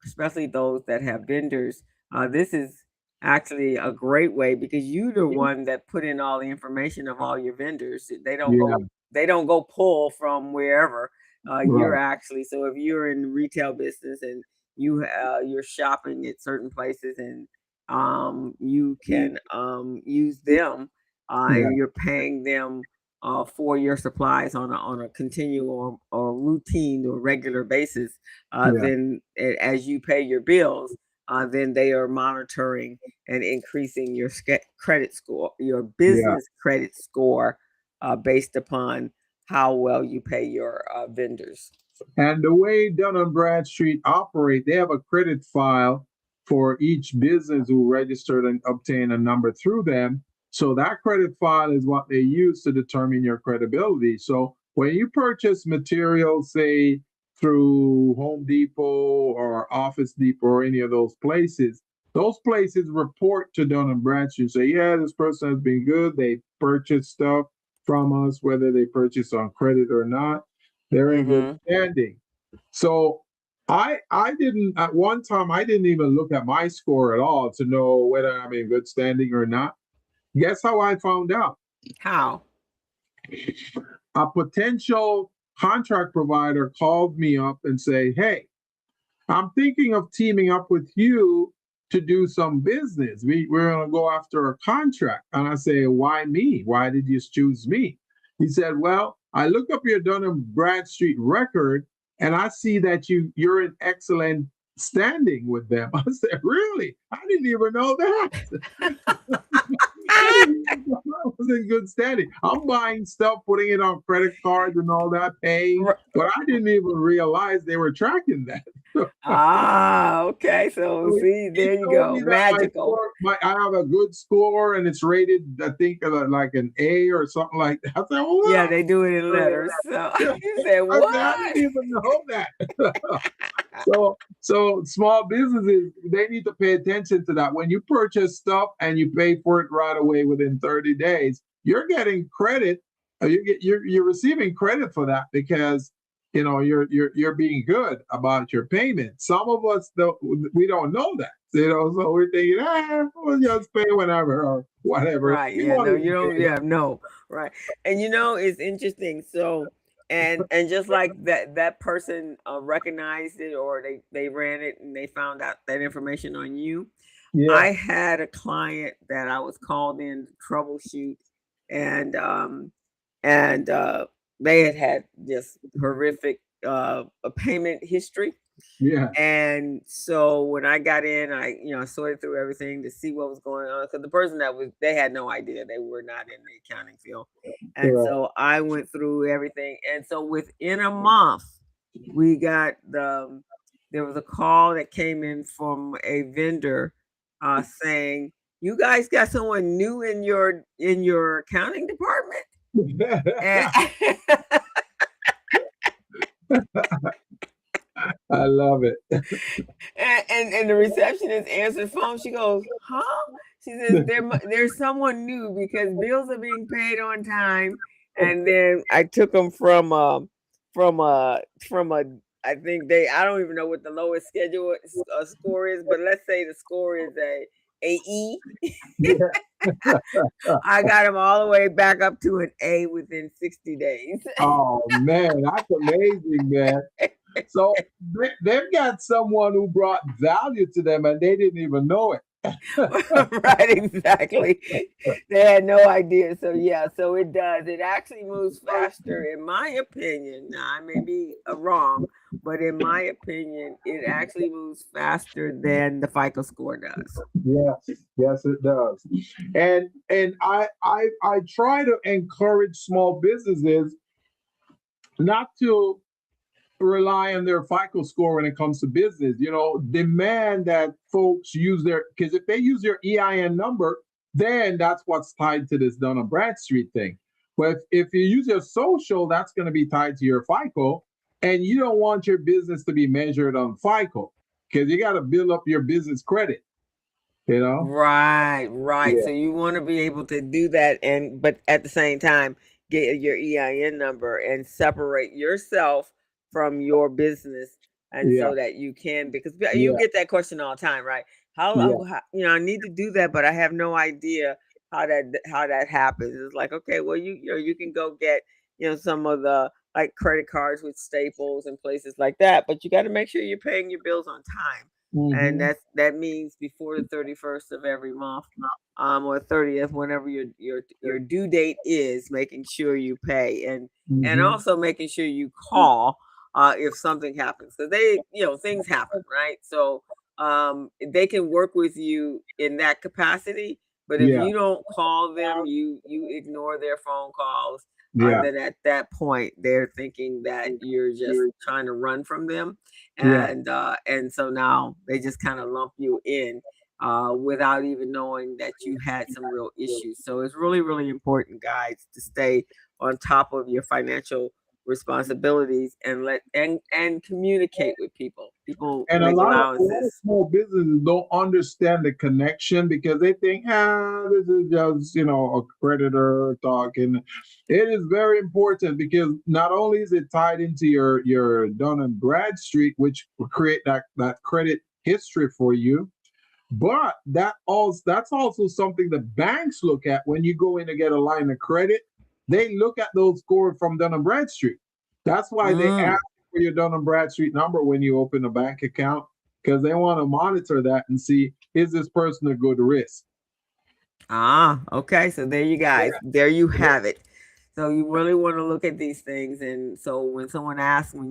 [SPEAKER 3] especially those that have vendors, this is actually a great way because you're the one that put in all the information of all your vendors.
[SPEAKER 2] yeah,
[SPEAKER 3] They don't go pull from wherever. You're
[SPEAKER 2] right.
[SPEAKER 3] actually, so if you're in retail business and you're shopping at certain places, and you can use them,
[SPEAKER 2] Yeah,
[SPEAKER 3] and you're paying them for your supplies on a continual or routine or regular basis,
[SPEAKER 2] yeah,
[SPEAKER 3] then as you pay your bills, then they are monitoring and increasing your credit score, your
[SPEAKER 2] yeah.
[SPEAKER 3] business credit score, based upon how well you pay your vendors.
[SPEAKER 2] And the way Dun & Bradstreet operate, they have a credit file for each business who registered and obtained a number through them. So that credit file is what they use to determine your credibility. So when you purchase materials, say through Home Depot or Office Depot or any of those places report to Dun & Bradstreet. Say, yeah, this person has been good. They purchased stuff from us, whether they purchase on credit or not. They're in good
[SPEAKER 3] Mm-hmm.
[SPEAKER 2] standing. So I didn't at one time I didn't even look at my score at all to know whether I'm in good standing or not. Guess how I found out?
[SPEAKER 3] How?
[SPEAKER 2] A potential contract provider called me up and say, "Hey, I'm thinking of teaming up with you to do some business. We're going to go after a contract." And I say, "Why me? Why did you choose me?" He said, "Well, I look up your Dun & Bradstreet record and I see that you're in excellent standing with them." I said, "Really? I didn't even know that." I didn't even know I was in good standing. I'm buying stuff, putting it on credit cards and all that, paying, but I didn't even realize they were tracking that.
[SPEAKER 3] Okay. So
[SPEAKER 2] So
[SPEAKER 3] see,
[SPEAKER 2] he
[SPEAKER 3] there you
[SPEAKER 2] told
[SPEAKER 3] go.
[SPEAKER 2] me that my
[SPEAKER 3] Magical.
[SPEAKER 2] score, I have a good score and it's rated, I think, like an A or something like that. I said, "Well,
[SPEAKER 3] Yeah,
[SPEAKER 2] what?"
[SPEAKER 3] they do it in letters. So you said,
[SPEAKER 2] I said, "I
[SPEAKER 3] what?
[SPEAKER 2] didn't even know that." So small businesses, they need to pay attention to that. When you purchase stuff and you pay for it right away within 30 days, you're getting credit. You're receiving credit for that because you're being good about your payment. Some of us we don't know that. So we're thinking, we'll just pay whenever or whatever.
[SPEAKER 3] Right.
[SPEAKER 2] We
[SPEAKER 3] Yeah.
[SPEAKER 2] won't
[SPEAKER 3] No, you
[SPEAKER 2] even
[SPEAKER 3] don't.
[SPEAKER 2] pay.
[SPEAKER 3] Yeah. No. Right. And it's interesting. So, and just like that person recognized it, or they ran it and they found out that information on you.
[SPEAKER 2] Yeah,
[SPEAKER 3] I had a client that I was called in to troubleshoot, and they had just horrific a payment history.
[SPEAKER 2] yeah,
[SPEAKER 3] And so when I got in, I sorted through everything to see what was going on, because the person they had no idea, they were not in the accounting field. And
[SPEAKER 2] right.
[SPEAKER 3] so I went through everything, and so within a month, we got there was a call that came in from a vendor, saying, "You guys got someone new in your accounting department." And
[SPEAKER 2] I love it.
[SPEAKER 3] and the receptionist answered the phone. She goes, "Huh?" She says, "There's someone new because bills are being paid on time." And then I took them from a I think I don't even know what the lowest schedule score is, but let's say the score is a E.
[SPEAKER 2] Yeah.
[SPEAKER 3] I got them all the way back up to an A within 60 days.
[SPEAKER 2] Oh man, that's amazing, man. So they've got someone who brought value to them and they didn't even know it.
[SPEAKER 3] Right, exactly. They had no idea. So yeah, so it does. It actually moves faster, in my opinion. Now I may be wrong, but in my opinion, it actually moves faster than the FICO score does.
[SPEAKER 2] Yes, yes, it does. And I try to encourage small businesses not to rely on their FICO score when it comes to business. You know, demand that folks use their, because if they use your EIN number, then that's what's tied to this Dun& and Bradstreet thing. But if you use your social, that's going to be tied to your FICO, and you don't want your business to be measured on FICO because you got to build up your business credit. You know?
[SPEAKER 3] Right, right.
[SPEAKER 2] Yeah,
[SPEAKER 3] So you want to be able to do that, and but at the same time get your EIN number and separate yourself from your business, and
[SPEAKER 2] yeah,
[SPEAKER 3] so that you can, because you
[SPEAKER 2] yeah,
[SPEAKER 3] get that question all the time, right?
[SPEAKER 2] yeah,
[SPEAKER 3] I need to do that, but I have no idea how that happens. It's like, okay, well, you can go get some of the like credit cards with Staples and places like that, but you got to make sure you're paying your bills on time, and
[SPEAKER 2] hmm,
[SPEAKER 3] that means before the 31st of every month, or 30th, whenever your due date is, making sure you pay, and
[SPEAKER 2] hmm,
[SPEAKER 3] also making sure you call if something happens, because things happen, right? So they can work with you in that capacity, but if
[SPEAKER 2] yeah,
[SPEAKER 3] you don't call them, you ignore their phone calls,
[SPEAKER 2] yeah,
[SPEAKER 3] then at that point they're thinking that you're just trying to run from them,
[SPEAKER 2] yeah.
[SPEAKER 3] and so now they just kind of lump you in without even knowing that you had some real issues. So it's really, really important, guys, to stay on top of your financial responsibilities and and communicate with people. People
[SPEAKER 2] And a
[SPEAKER 3] make
[SPEAKER 2] lot of
[SPEAKER 3] allowances.
[SPEAKER 2] small businesses don't understand the connection because they think, this is just a creditor talking. It is very important because not only is it tied into your Dun and Bradstreet, which will create that credit history for you, but that's also something the banks look at when you go in to get a line of credit. They look at those scores from Dun and Bradstreet. That's why they
[SPEAKER 3] Mm.
[SPEAKER 2] ask for your Dun and Bradstreet number when you open a bank account, because they want to monitor that and see, is this person a good risk?
[SPEAKER 3] Ah, okay. So there you guys, there you have it. So you really want to look at these things. And so when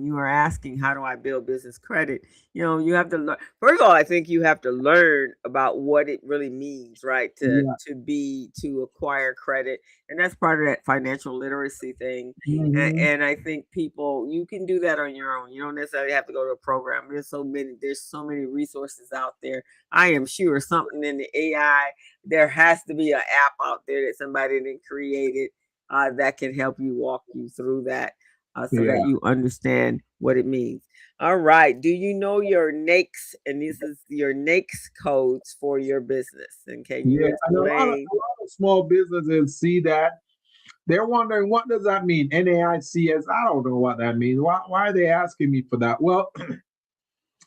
[SPEAKER 3] you are asking, how do I build business credit? You have to learn. First of all, I think you have to learn about what it really means, right? To
[SPEAKER 2] Yeah.
[SPEAKER 3] to acquire credit, and that's part of that financial literacy thing. And,
[SPEAKER 2] Hmm.
[SPEAKER 3] and I think you can do that on your own. You don't necessarily have to go to a program. There's so many resources out there. I am sure something in the AI, there has to be an app out there that somebody then created that can help you walk you through that, so that
[SPEAKER 2] Yeah.
[SPEAKER 3] you understand what it means. All right. Do you know your NAICS? And this is your NAICS codes for your business. And can you
[SPEAKER 2] Yeah. And a lot
[SPEAKER 3] explain?
[SPEAKER 2] of small businesses see that. They're wondering, what does that mean? NAICS. I don't know what that means. Why are they asking me for that? Well,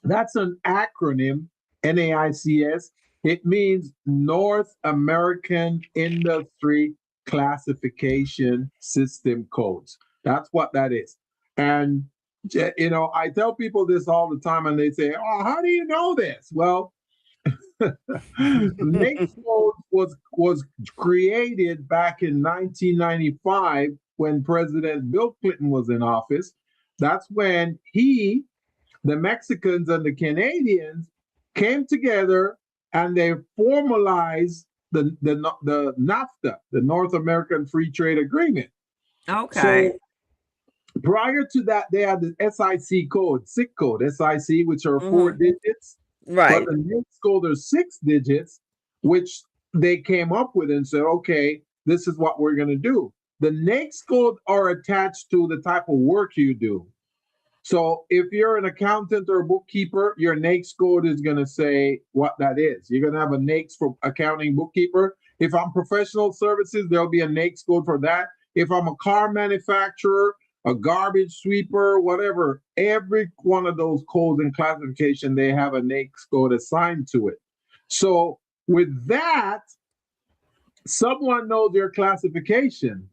[SPEAKER 2] that's an acronym, NAICS. It means North American Industry Classification System Codes. That's what that is. And, I tell people this all the time, and they say, "Oh, how do you know this?" Well, NAICS code was created back in 1995 when President Bill Clinton was in office. That's when the Mexicans and the Canadians came together and they formalized the NAFTA, the North American Free Trade Agreement.
[SPEAKER 3] Okay.
[SPEAKER 2] So prior to that, they had the SIC code, SIC code, SIC, which are four
[SPEAKER 3] Hmm.
[SPEAKER 2] digits, but
[SPEAKER 3] Right.
[SPEAKER 2] the NAICS code are 6 digits, which they came up with and said, okay, this is what we're going to do. The NAICS code are attached to the type of work you do. So if you're an accountant or a bookkeeper, your NAICS code is going to say what that is. You're going to have a NAICS for accounting bookkeeper. If I'm professional services, there'll be a NAICS code for that. If I'm a car manufacturer, a garbage sweeper, whatever, every one of those codes and classification, they have a NAICS code assigned to it. So with that, someone knows your classification.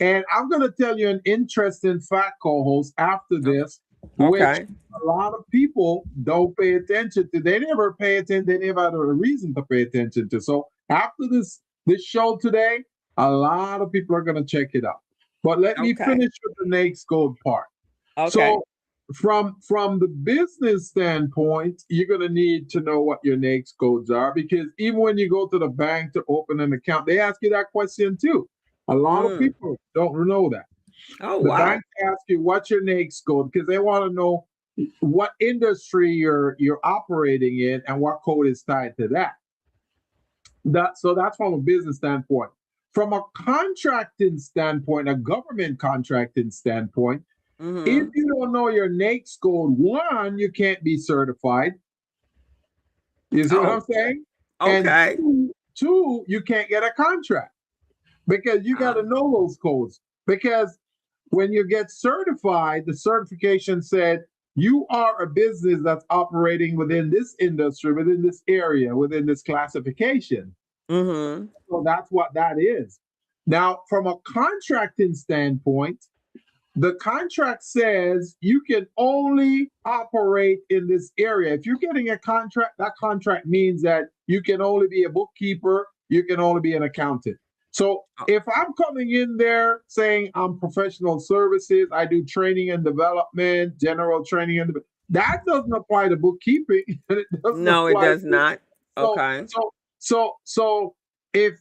[SPEAKER 2] And I'm going to tell you an interesting fact, co-host, after
[SPEAKER 3] Okay.
[SPEAKER 2] this. which
[SPEAKER 3] Okay.
[SPEAKER 2] a lot of people don't pay attention to. They never pay attention. They never had a reason to pay attention to. So after this show today, a lot of people are going to check it out. But let me
[SPEAKER 3] Okay.
[SPEAKER 2] finish with the NAICS code part.
[SPEAKER 3] Okay.
[SPEAKER 2] So from the business standpoint, you're going to need to know what your NAICS codes are, because even when you go to the bank to open an account, they ask you that question too. A lot of people don't know that.
[SPEAKER 3] Oh,
[SPEAKER 2] The
[SPEAKER 3] wow.
[SPEAKER 2] bank asks you what's your NAICS code, because they want to know what industry you're operating in and what code is tied to that. So that's from a business standpoint. From a contracting standpoint, a government contracting standpoint, if you don't know your NAICS code, one, you can't be certified. You see what I'm saying?
[SPEAKER 3] Okay.
[SPEAKER 2] And two, you can't get a contract, because you got to know those codes. Because when you get certified, the certification said you are a business that's operating within this industry, within this area, within this classification. So that's what that is. Now, from a contracting standpoint, the contract says you can only operate in this area. If you're getting a contract, that contract means that you can only be a bookkeeper, you can only be an accountant. So if I'm coming in there saying I'm professional services, I do training and development, general training and that doesn't apply to bookkeeping. It
[SPEAKER 3] No, it does not. Okay.
[SPEAKER 2] So if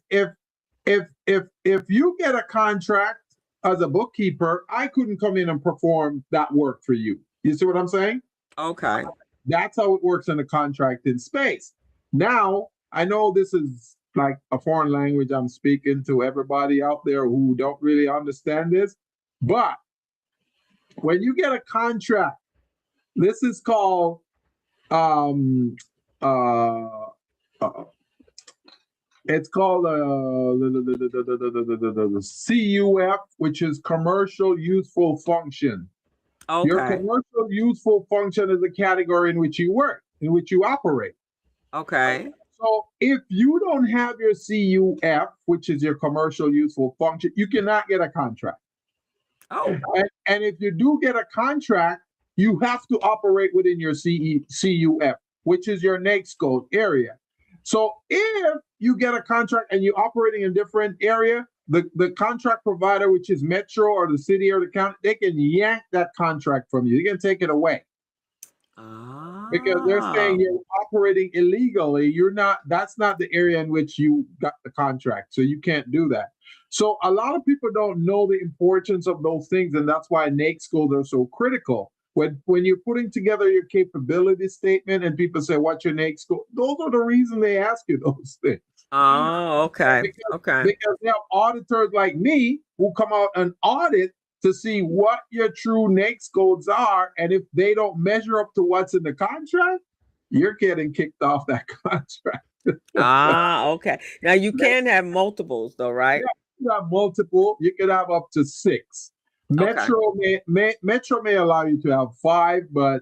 [SPEAKER 2] you get a contract as a bookkeeper, I couldn't come in and perform that work for you. You see what I'm saying?
[SPEAKER 3] Okay.
[SPEAKER 2] That's how it works in the contracting space. Now, I know this is like a foreign language I'm speaking to everybody out there who don't really understand this, but when you get a contract, this is called it's called the CUF, which is commercial useful function.
[SPEAKER 3] Okay.
[SPEAKER 2] Your commercial useful function is a category in which you work, in which you operate.
[SPEAKER 3] Okay.
[SPEAKER 2] So if you don't have your CUF, which is your commercial useful function, you cannot get a contract.
[SPEAKER 3] Oh.
[SPEAKER 2] And if you do get a contract, you have to operate within your CUF, which is your NAICS code area. So if you get a contract and you're operating in a different area, the contract provider, which is Metro or the city or the county, they can yank that contract from you. They can take it away. Because they're saying you're operating illegally. That's not the area in which you got the contract. So you can't do that. So a lot of people don't know the importance of those things, and that's why NAICS codes are so critical. When you're putting together your capability statement and people say, what's your NAICS code? Those are the reason they ask you those things.
[SPEAKER 3] Oh, okay.
[SPEAKER 2] Because they have auditors like me who come out and audit to see what your true NAICS codes are. And if they don't measure up to what's in the contract, you're getting kicked off that contract.
[SPEAKER 3] Okay. Now you can have multiples though, right?
[SPEAKER 2] Yeah, you have multiple. You can have up to 6. Metro may allow you to have 5, but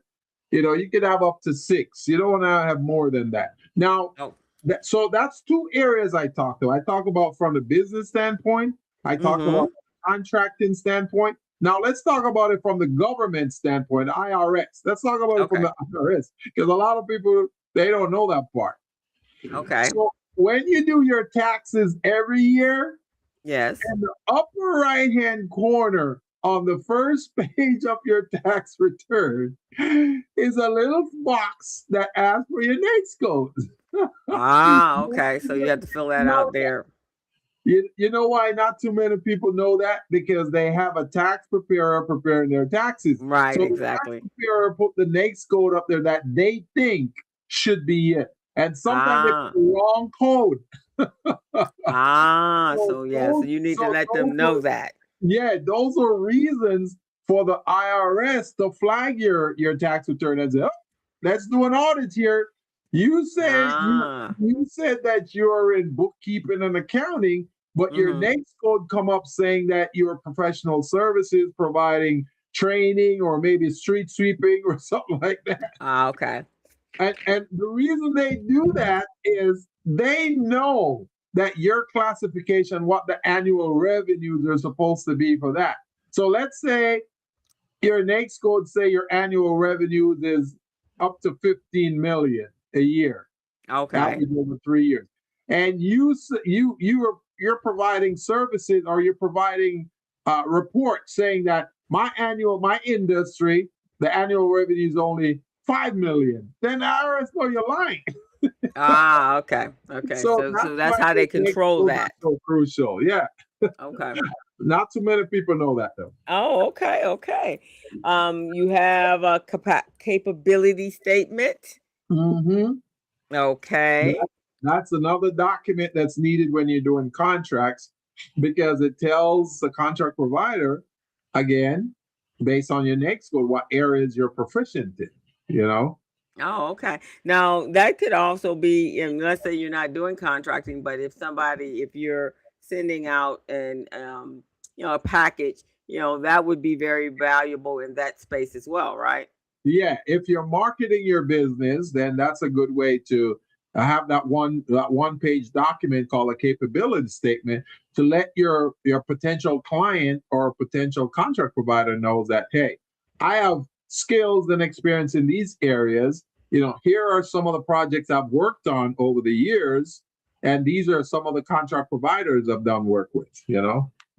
[SPEAKER 2] you can have up to 6. You don't want to have more than that. Now, so that's 2 areas I talk to. I talk about from the business standpoint. I talk about contracting standpoint. Now let's talk about it from the government standpoint, IRS. Let's talk about it from the IRS, because a lot of people, they don't know that part.
[SPEAKER 3] Okay.
[SPEAKER 2] So when you do your taxes every year,
[SPEAKER 3] yes,
[SPEAKER 2] in the upper right-hand corner on the first page of your tax return is a little box that asks for your NAICS code.
[SPEAKER 3] Okay. So you have to fill that out there.
[SPEAKER 2] You know why not too many people know that? Because they have a tax preparer preparing their taxes.
[SPEAKER 3] Right,
[SPEAKER 2] so
[SPEAKER 3] exactly.
[SPEAKER 2] The tax preparer put the NAICS code up there that they think should be it. And sometimes they put the wrong code.
[SPEAKER 3] So you need to let them know that.
[SPEAKER 2] Yeah, those are reasons for the IRS to flag your tax return and say, oh, let's do an audit here. You said you said that you're in bookkeeping and accounting, but your NAICS code come up saying that you're professional services providing training or maybe street sweeping or something like that.
[SPEAKER 3] Okay.
[SPEAKER 2] And the reason they do that is they know that your classification, what the annual revenues are supposed to be for that. So let's say your NAICS code say your annual revenue is up to 15 million a year,
[SPEAKER 3] Okay.
[SPEAKER 2] average over 3 years, and you're providing services, or you're providing reports saying that my industry, the annual revenue is only 5 million, then the IRS know you're lying.
[SPEAKER 3] Okay. Okay.
[SPEAKER 2] So
[SPEAKER 3] So
[SPEAKER 2] that's
[SPEAKER 3] that's
[SPEAKER 2] why
[SPEAKER 3] how they
[SPEAKER 2] the NAICS
[SPEAKER 3] control
[SPEAKER 2] code is
[SPEAKER 3] that.
[SPEAKER 2] so crucial. Yeah,
[SPEAKER 3] Okay.
[SPEAKER 2] not too many people know that though.
[SPEAKER 3] Oh, okay. Okay. You have a capability statement.
[SPEAKER 2] Mm-hmm.
[SPEAKER 3] Okay.
[SPEAKER 2] That's another document that's needed when you're doing contracts, because it tells the contract provider, again, based on your NAICS code, what areas you're proficient in, you know?
[SPEAKER 3] Oh, okay. Now that could also be, and let's say you're not doing contracting, but if you're sending out a package, that would be very valuable in that space as well, right?
[SPEAKER 2] Yeah, if you're marketing your business, then that's a good way to have that one page document called a capability statement to let your potential client or potential contract provider knows that, hey, I have skills and experience in these areas. Here are some of the projects I've worked on over the years, and these are some of the contract providers I've done work with.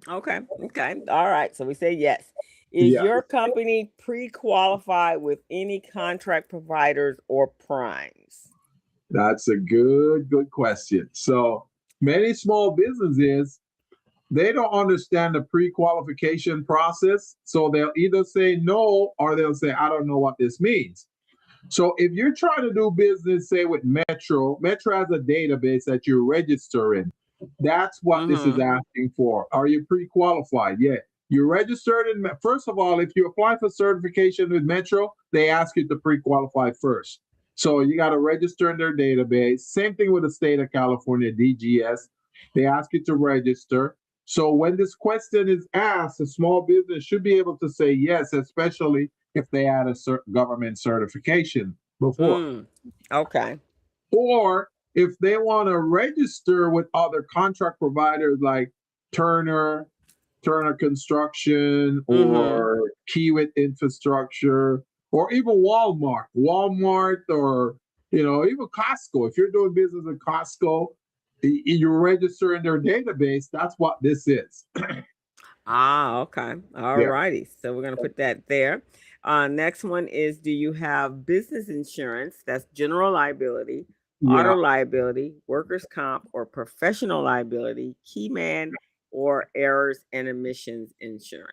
[SPEAKER 3] Okay. Okay. All right. So we say yes. Is
[SPEAKER 2] Yeah.
[SPEAKER 3] your company pre-qualified with any contract providers or primes?
[SPEAKER 2] That's a good question. So many small businesses, they don't understand the pre-qualification process. So they'll either say no, or they'll say, I don't know what this means. So if you're trying to do business, say with Metro has a database that you register in. That's what this is asking for. Are you pre-qualified? Yeah. You registered in, first of all, if you apply for certification with Metro, they ask you to pre-qualify first. So you got to register in their database. Same thing with the state of California, DGS. They ask you to register. So when this question is asked, a small business should be able to say yes, especially if they had a government certification before.
[SPEAKER 3] Okay.
[SPEAKER 2] Or if they want to register with other contract providers like Turner Construction, or Kiewit Infrastructure, or even Walmart, or even Costco. If you're doing business with Costco, you register in their database. That's what this is.
[SPEAKER 3] Okay. All righty. So we're going to put that there. Next one is, do you have business insurance? That's general liability, auto liability, workers' comp, or professional liability, key man, or errors and emissions insurance?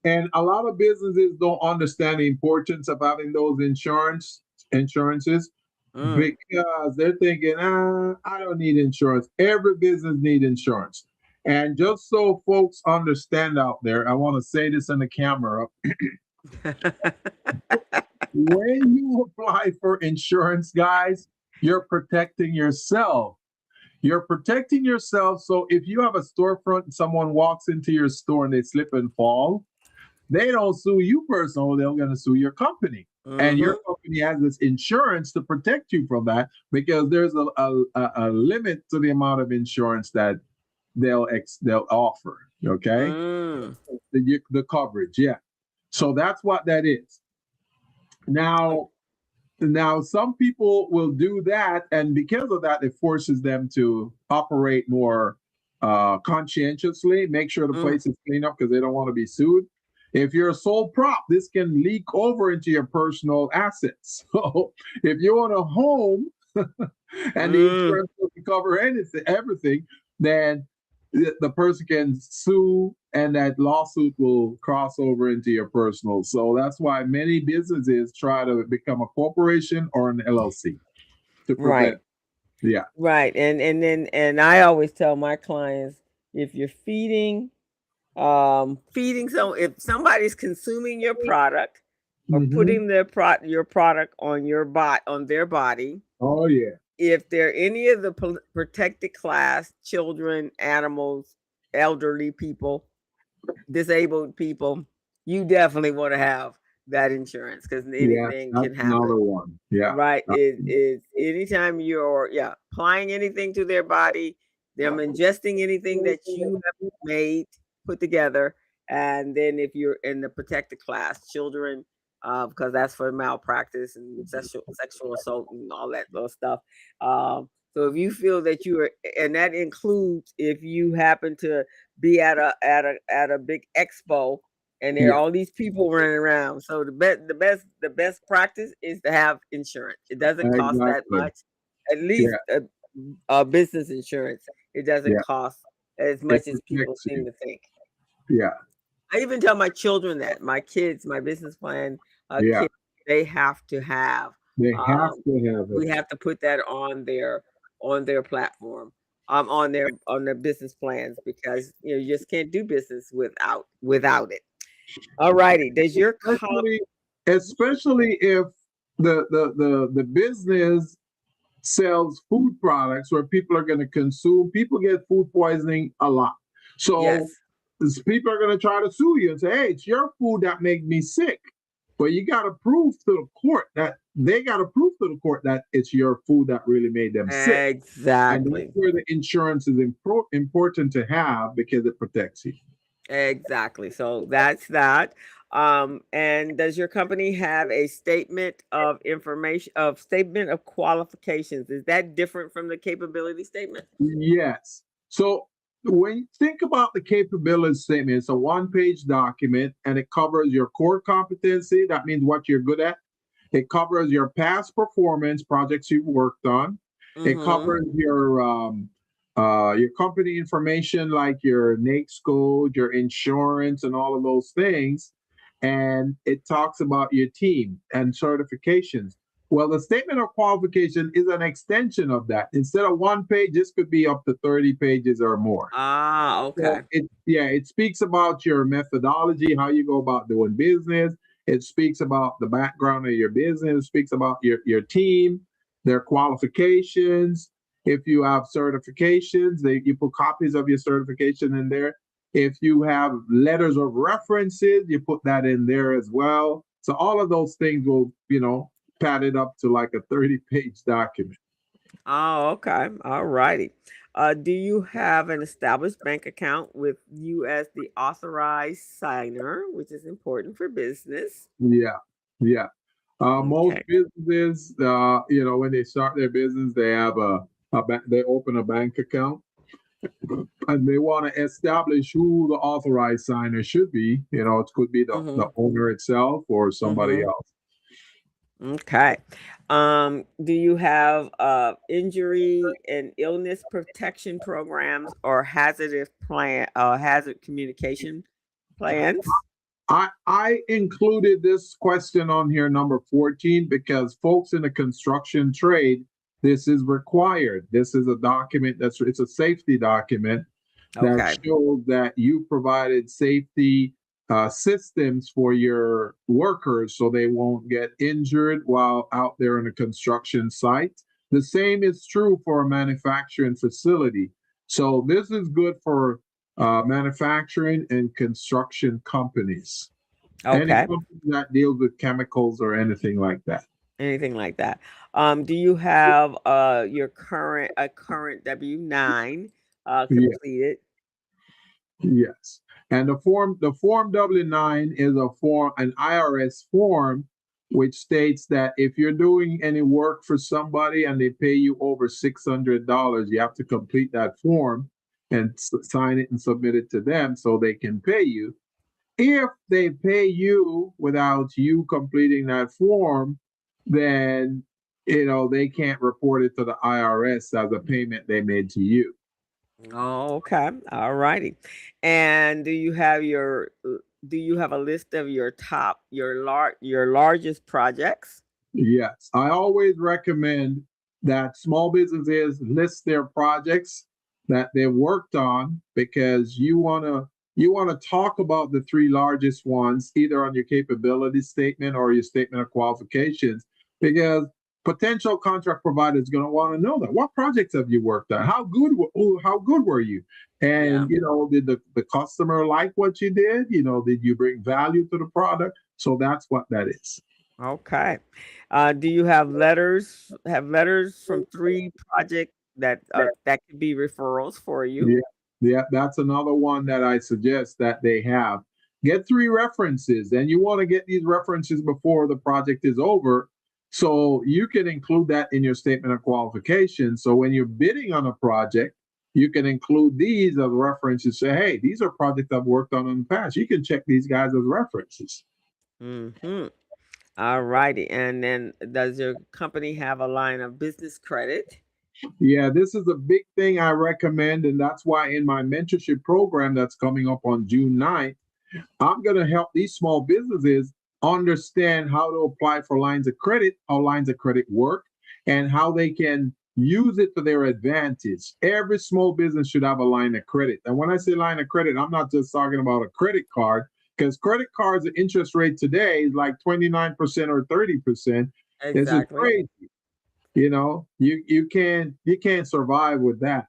[SPEAKER 2] And a lot of businesses don't understand the importance of having those insurances, because they're thinking, I don't need insurance. Every business needs insurance. And just so folks understand out there, I want to say this in the camera. When you apply for insurance, guys, you're protecting yourself. You're protecting yourself. So if you have a storefront and someone walks into your store and they slip and fall, they don't sue you personally, they're going to sue your company. And your company has this insurance to protect you from that, because there's a limit to the amount of insurance that they'll offer. Okay. The coverage. Yeah. So that's what that is. Now, some people will do that, and because of that, it forces them to operate more conscientiously, make sure the place is clean up, because they don't want to be sued. If you're a sole prop, this can leak over into your personal assets. So if you own a home and the insurance doesn't cover everything, then the person can sue, and that lawsuit will cross over into your personal. So that's why many businesses try to become a corporation or an LLC to prevent. Yeah.
[SPEAKER 3] Right. And I always tell my clients, if you're feeding if somebody's consuming your product or putting your product on on their body.
[SPEAKER 2] Oh yeah.
[SPEAKER 3] If they're any of the protected class, children, animals, elderly people, disabled people, you definitely want to have that insurance, because anything can happen.
[SPEAKER 2] Another one. Yeah.
[SPEAKER 3] Right. Is anytime you're applying anything to their body, them ingesting anything that you have made, put together, And then if you're in the protected class, children, because that's for malpractice and sexual assault and all that little stuff. So if you feel that you are, and that includes if you happen to be at a big expo and there are
[SPEAKER 2] Yeah,
[SPEAKER 3] all these people running around. So the best practice is to have insurance. It doesn't cost that
[SPEAKER 2] exactly.
[SPEAKER 3] much. At least
[SPEAKER 2] Yeah,
[SPEAKER 3] business insurance. It doesn't
[SPEAKER 2] yeah.
[SPEAKER 3] cost as
[SPEAKER 2] It
[SPEAKER 3] much as people
[SPEAKER 2] protects
[SPEAKER 3] seem
[SPEAKER 2] you.
[SPEAKER 3] to think.
[SPEAKER 2] Yeah,
[SPEAKER 3] I even tell my children that my kids, my business plan
[SPEAKER 2] yeah.
[SPEAKER 3] kids, they have to have.
[SPEAKER 2] They have
[SPEAKER 3] Um,
[SPEAKER 2] to have it.
[SPEAKER 3] we have to put that on their platform, on their business plans because you just can't do business without it. All righty. Does your
[SPEAKER 2] Especially, especially if the business sells food products where people are going to consume. People get food poisoning a lot. So
[SPEAKER 3] yes,
[SPEAKER 2] people are going to try to sue you and say, hey, it's your food that made me sick. But you got to prove to the court that they got to prove to the court that it's your food that really made them sick. And that's
[SPEAKER 3] exactly.
[SPEAKER 2] where the insurance is important to have because it protects you.
[SPEAKER 3] Exactly. So that's that. And does your company have a statement of qualifications? Is that different from the capability statement?
[SPEAKER 2] Yes. So when you think about the capability statement, it's a one-page document and it covers your core competency. That means what you're good at. It covers your past performance, projects you've worked on. It
[SPEAKER 3] Mm-hmm.
[SPEAKER 2] covers your company information like your NAICS code, your insurance, and all of those things. And it talks about your team and certifications. Well, the statement of qualification is an extension of that. Instead of one page, this could be up to 30 pages or more.
[SPEAKER 3] Ah,
[SPEAKER 2] So
[SPEAKER 3] okay.
[SPEAKER 2] it speaks about your methodology, how you go about doing business. It speaks about the background of your business. It speaks about your team, their qualifications. If you have certifications, you put copies of your certification in there. If you have letters of references, you put that in there as well. So all of those things will, pad it up to like a 30-page document.
[SPEAKER 3] Oh, okay. All righty. Do you have an established bank account with you as the authorized signer, which is important for business?
[SPEAKER 2] Yeah, yeah. Most
[SPEAKER 3] Okay.
[SPEAKER 2] businesses, when they start their business, they have they open a bank account and they want to establish who the authorized signer should be. It could be the
[SPEAKER 3] Mm-hmm.
[SPEAKER 2] owner itself or somebody
[SPEAKER 3] Mm-hmm.
[SPEAKER 2] else.
[SPEAKER 3] Okay. Do you have injury and illness protection programs or hazard communication plans?
[SPEAKER 2] I included this question on here, number 14, because folks in the construction trade, this is required. This is a document it's a safety document that
[SPEAKER 3] Okay.
[SPEAKER 2] shows that you provided safety systems for your workers so they won't get injured while out there in a construction site. The same is true for a manufacturing facility. So this is good for manufacturing and construction companies. Any
[SPEAKER 3] Okay.
[SPEAKER 2] company that deals with chemicals or anything like that.
[SPEAKER 3] Anything like that. Do you have your current W-9
[SPEAKER 2] Yeah,
[SPEAKER 3] completed?
[SPEAKER 2] yes. And the form W-9 is an IRS form which states that if you're doing any work for somebody and they pay you over $600, you have to complete that form and sign it and submit it to them so they can pay you. If they pay you without you completing that form, then they can't report it to the IRS as a payment they made to you.
[SPEAKER 3] Oh, okay. All righty. And do you have a list of your largest projects?
[SPEAKER 2] Yes, I always recommend that small businesses list their projects that they've worked on because you want to talk about the three largest ones either on your capability statement or your statement of qualifications because potential contract providers going to want to know that what projects have you worked on, how good were you,
[SPEAKER 3] Yeah.
[SPEAKER 2] and did the customer like what you did, did you bring value to the product. So that's what that is.
[SPEAKER 3] Okay. Do you have letters from three projects that could be referrals for you?
[SPEAKER 2] Yeah, yeah, that's another one that I suggest that they have. get 3 references, and you want to get these references before the project is over. So you can include that in your statement of qualifications. So when you're bidding on a project, you can include these as references. Say, hey, these are projects I've worked on in the past. You can check these guys as references.
[SPEAKER 3] Mm-hmm. All righty. And then does your company have a line of business credit?
[SPEAKER 2] Yeah, this is a big thing I recommend. And that's why in my mentorship program that's coming up on June 9th, I'm going to help these small businesses understand how to apply for lines of credit, how lines of credit work, and how they can use it to their advantage. Every small business should have a line of credit. And when I say line of credit, I'm not just talking about a credit card, because credit cards, the interest rate today is like 29% or 30%. This is
[SPEAKER 3] Exactly.
[SPEAKER 2] crazy. You can't survive with that.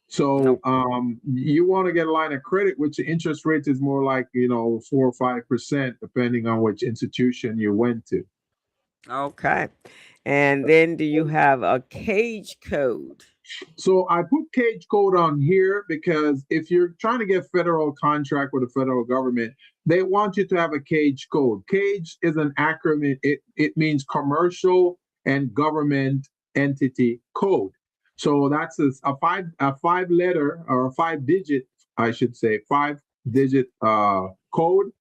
[SPEAKER 2] So
[SPEAKER 3] Nope.
[SPEAKER 2] you want to get a line of credit, which the interest rate is more like 4 or 5%, depending on which institution you went to.
[SPEAKER 3] Okay. And then do you have a cage code?
[SPEAKER 2] So I put cage code on here because if you're trying to get federal contract with the federal government, they want you to have a cage code. Cage is an acronym. It means commercial and government entity code. So that's a five letter or a 5-digit, I should say, 5-digit code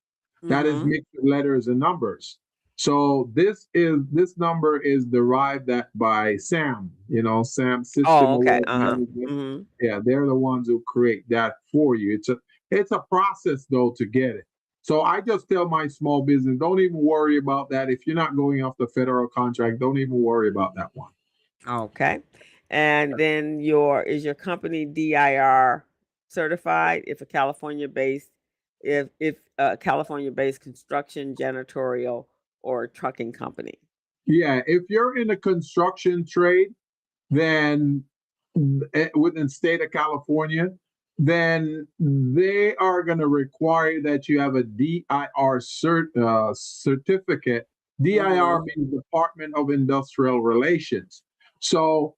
[SPEAKER 2] that is
[SPEAKER 3] Mm-hmm.
[SPEAKER 2] mixed with letters and numbers. So this number is derived by SAM, SAM System
[SPEAKER 3] Oh, okay.
[SPEAKER 2] Award
[SPEAKER 3] Uh-huh.
[SPEAKER 2] Management.
[SPEAKER 3] Mm-hmm.
[SPEAKER 2] Yeah, they're the ones who create that for you. It's a process though to get it. So I just tell my small business, don't even worry about that. If you're not going off the federal contract, don't even worry about that one.
[SPEAKER 3] Okay. And then is your company DIR certified if a California based construction, janitorial, or trucking company?
[SPEAKER 2] Yeah, if you're in the construction trade, then within state of California, then they are going to require that you have a DIR certificate. DIR
[SPEAKER 3] Mm-hmm.
[SPEAKER 2] means Department of Industrial Relations. So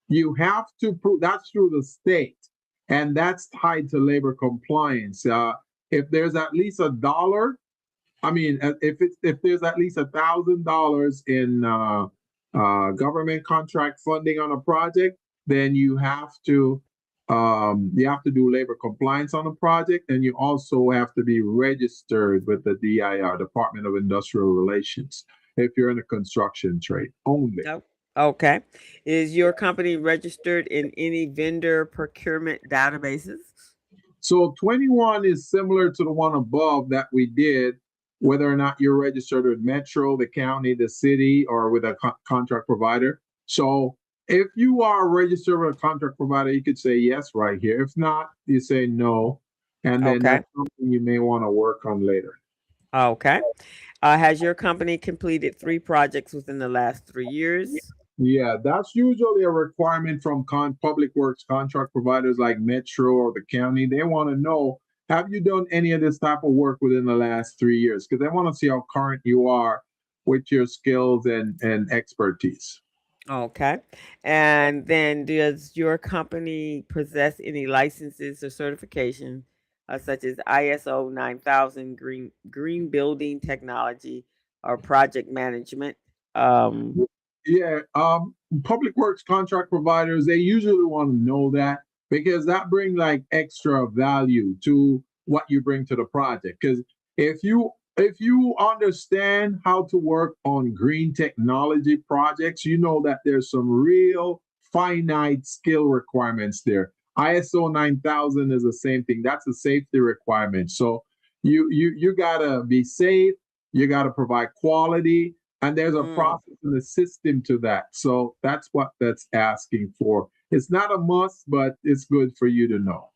[SPEAKER 2] you have to prove that's through the state, and that's tied to labor compliance. If there's at least $1, if there's at least $1,000 in government contract funding on a project, then you have to do labor compliance on a project, and you also have to be registered with the DIR, Department of Industrial Relations, if you're in a construction trade only.
[SPEAKER 3] Oh, okay. Is your company registered in any vendor procurement databases?
[SPEAKER 2] So 21 is similar to the one above that we did, whether or not you're registered with Metro, the county, the city, or with a contract provider. So if you are registered with a contract provider, you could say yes right here. If not, you say no. And then
[SPEAKER 3] Okay.
[SPEAKER 2] that's something you may want to work on later.
[SPEAKER 3] Okay. Has your company completed 3 projects within the last 3 years?
[SPEAKER 2] Yeah, that's usually a requirement from public works contract providers like Metro or the county. They want to know, have you done any of this type of work within the last 3 years? Because they want to see how current you are with your skills and expertise.
[SPEAKER 3] Okay. And then does your company possess any licenses or certifications such as ISO 9000 green building technology or project management? Um,
[SPEAKER 2] Yeah, public works contract providers, they usually want to know that because that brings like extra value to what you bring to the project. Because if you understand how to work on green technology projects, you know that there's some real finite skill requirements there. ISO 9000 is the same thing. That's a safety requirement. So you gotta be safe, you gotta provide quality, and there's a
[SPEAKER 3] mm,
[SPEAKER 2] process and a system to that. So that's what that's asking for. It's not a must, but it's good for you to know.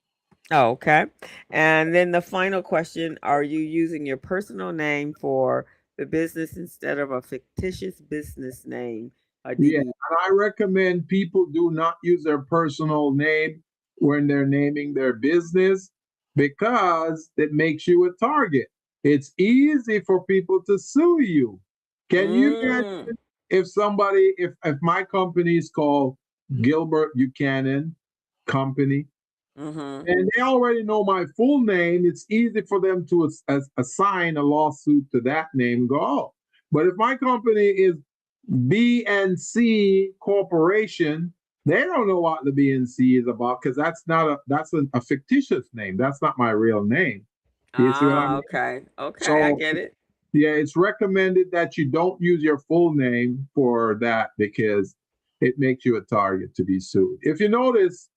[SPEAKER 3] oh, okay. And then the final question, are you using your personal name for the business instead of a fictitious business name, a
[SPEAKER 2] Yeah,
[SPEAKER 3] DB?
[SPEAKER 2] and I recommend people do not use their personal name when they're naming their business because it makes you a target. It's easy for people to sue you. Can you
[SPEAKER 3] Mm,
[SPEAKER 2] imagine if my company is called Gilbert Buchanan Company, and they already know my full name, it's easy for them to assign a lawsuit to that name and go, oh. But if my company is BNC Corporation, they don't know what the BNC is about because that's a fictitious name. That's not my real name. You see what I mean?
[SPEAKER 3] Okay. Okay.
[SPEAKER 2] So,
[SPEAKER 3] I get it.
[SPEAKER 2] yeah, it's recommended that you don't use your full name for that because it makes you a target to be sued. If you notice,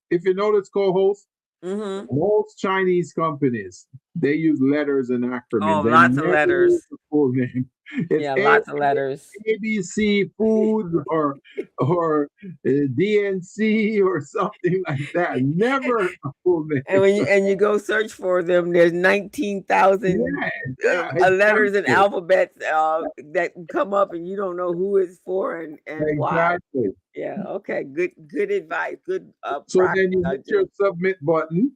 [SPEAKER 2] co-host, most Chinese companies, they use letters and acronyms.
[SPEAKER 3] Oh,
[SPEAKER 2] They
[SPEAKER 3] lots of
[SPEAKER 2] never
[SPEAKER 3] letters.
[SPEAKER 2] use the full name. It's
[SPEAKER 3] Yeah, lots of letters.
[SPEAKER 2] ABC Foods or DNC or something like that. Never a full name.
[SPEAKER 3] And when you go search for them, there's 19,000 letters and
[SPEAKER 2] exactly.
[SPEAKER 3] alphabets that come up, and you don't know who it's for and why.
[SPEAKER 2] Exactly.
[SPEAKER 3] Yeah. Okay. Good advice. Good.
[SPEAKER 2] So then you hit your submit button.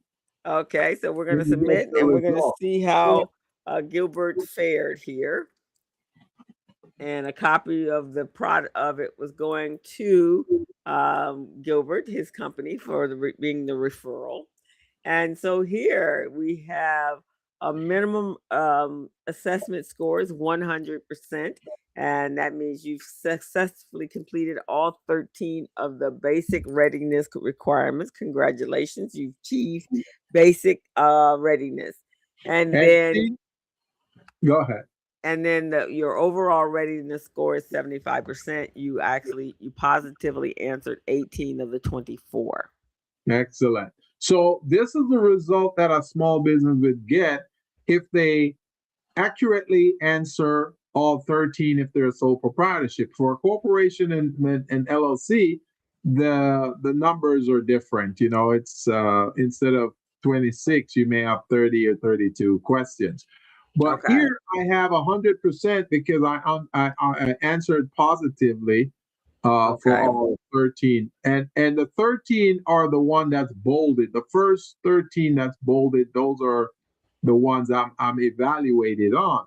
[SPEAKER 3] Okay. So we're gonna
[SPEAKER 2] and you get
[SPEAKER 3] submit,
[SPEAKER 2] the
[SPEAKER 3] and we're gonna
[SPEAKER 2] result.
[SPEAKER 3] see how Gilbert fared here. And a copy of the product of it was going to Gilbert, his company, for being the referral. And so here we have a minimum assessment score is 100%. And that means you've successfully completed all 13 of the basic readiness requirements. Congratulations, you've achieved basic readiness. And then
[SPEAKER 2] go ahead.
[SPEAKER 3] And then your overall readiness score is 75%. You positively answered 18 of the 24.
[SPEAKER 2] Excellent. So this is the result that a small business would get if they accurately answer all 13 if they're a sole proprietorship. For a corporation and LLC, the numbers are different. You know, it's instead of 26, you may have 30 or 32 questions. But here I have 100% because I answered positively for all 13. And the 13 are the one that's bolded. The first 13 that's bolded, those are the ones I'm evaluated on.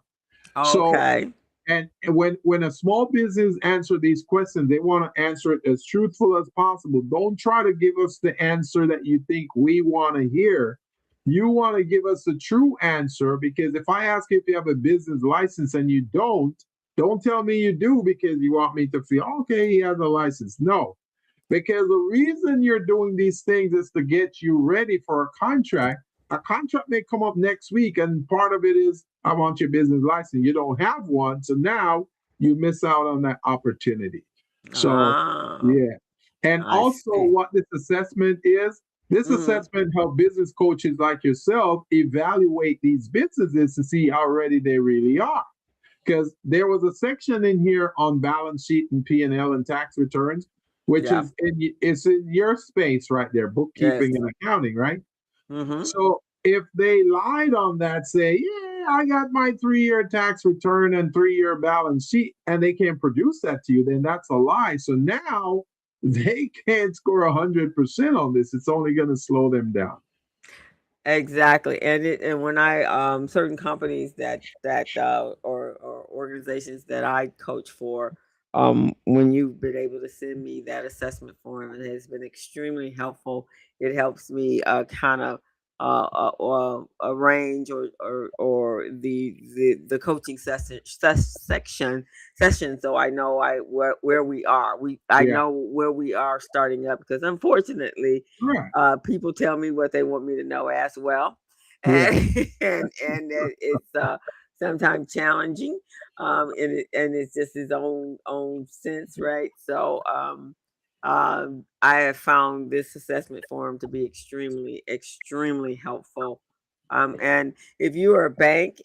[SPEAKER 3] Okay.
[SPEAKER 2] So, and when a small business answer these questions, they want to answer it as truthful as possible. Don't try to give us the answer that you think we want to hear. You want to give us a true answer, because if I ask you if you have a business license and you don't tell me you do because you want me to feel, okay, he has a license. No, because the reason you're doing these things is to get you ready for a contract. A contract may come up next week, and part of it is, I want your business license. You don't have one, so now you miss out on that opportunity. So, yeah. And also what this assessment is, this assessment helps business coaches like yourself evaluate these businesses to see how ready they really are. Because there was a section in here on balance sheet and P&L and tax returns, which is it's in your space right there, bookkeeping and accounting, right? So if they lied on that, say, yeah, I got my 3-year tax return and 3-year balance sheet, and they can't produce that to you, then that's a lie. So now they can't score 100% on this. It's only going to slow them down.
[SPEAKER 3] Exactly. And when I certain companies that or organizations that I coach for, when you've been able to send me that assessment form, it has been extremely helpful. It helps me kind of arrange or the coaching session, so I know where we are. I know where we are starting up, because unfortunately people tell me what they want me to know as well, and it's sometimes challenging, and it's just his own sense, right? So I have found this assessment form to be extremely helpful. And if you are a bank,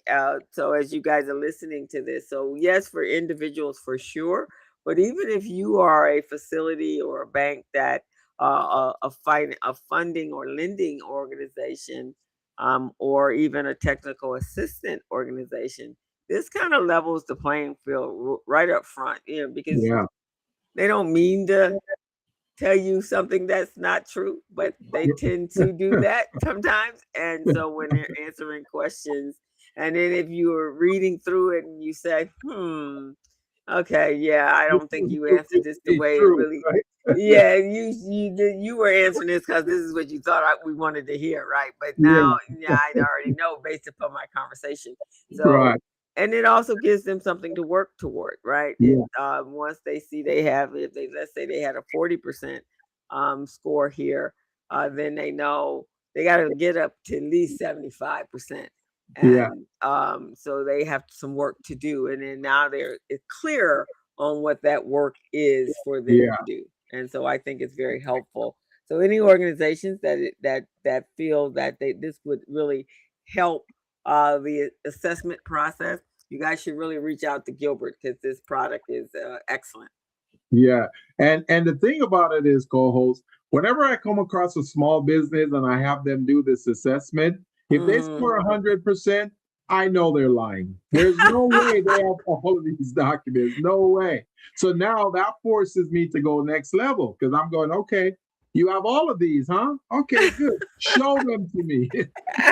[SPEAKER 3] so as you guys are listening to this, so yes, for individuals for sure, but even if you are a facility or a bank that a funding or lending organization, or even a technical assistant organization, this kind of levels the playing field right up front, because they don't mean to tell you something that's not true, but they tend to do that sometimes. And so when they're answering questions, and then if you are reading through it and you say, okay, yeah, I don't think you answered this the way it really, Yeah, you were answering this because this is what you thought we wanted to hear, right? But
[SPEAKER 2] Yeah,
[SPEAKER 3] now, yeah, I already know based upon my conversation. So,
[SPEAKER 2] right.
[SPEAKER 3] and it also gives them something to work toward, right? It
[SPEAKER 2] Yeah,
[SPEAKER 3] once they see they have, if they let's say they had a 40% score here, then they know they got to get up to at least 75%,
[SPEAKER 2] yeah,
[SPEAKER 3] and so they have some work to do, and then now they're it's clear on what that work is for them
[SPEAKER 2] yeah,
[SPEAKER 3] to do. And so I think it's very helpful. So any organizations that feel that this would really help the assessment process, you guys should really reach out to Gilbert because this product is excellent.
[SPEAKER 2] yeah. And the thing about it is, co-host, whenever I come across a small business and I have them do this assessment, if they
[SPEAKER 3] Mm.
[SPEAKER 2] score 100%, I know they're lying. There's no way they have all of these documents. No way. So now that forces me to go next level because I'm going, okay, you have all of these, huh? Okay, good. Show them to me.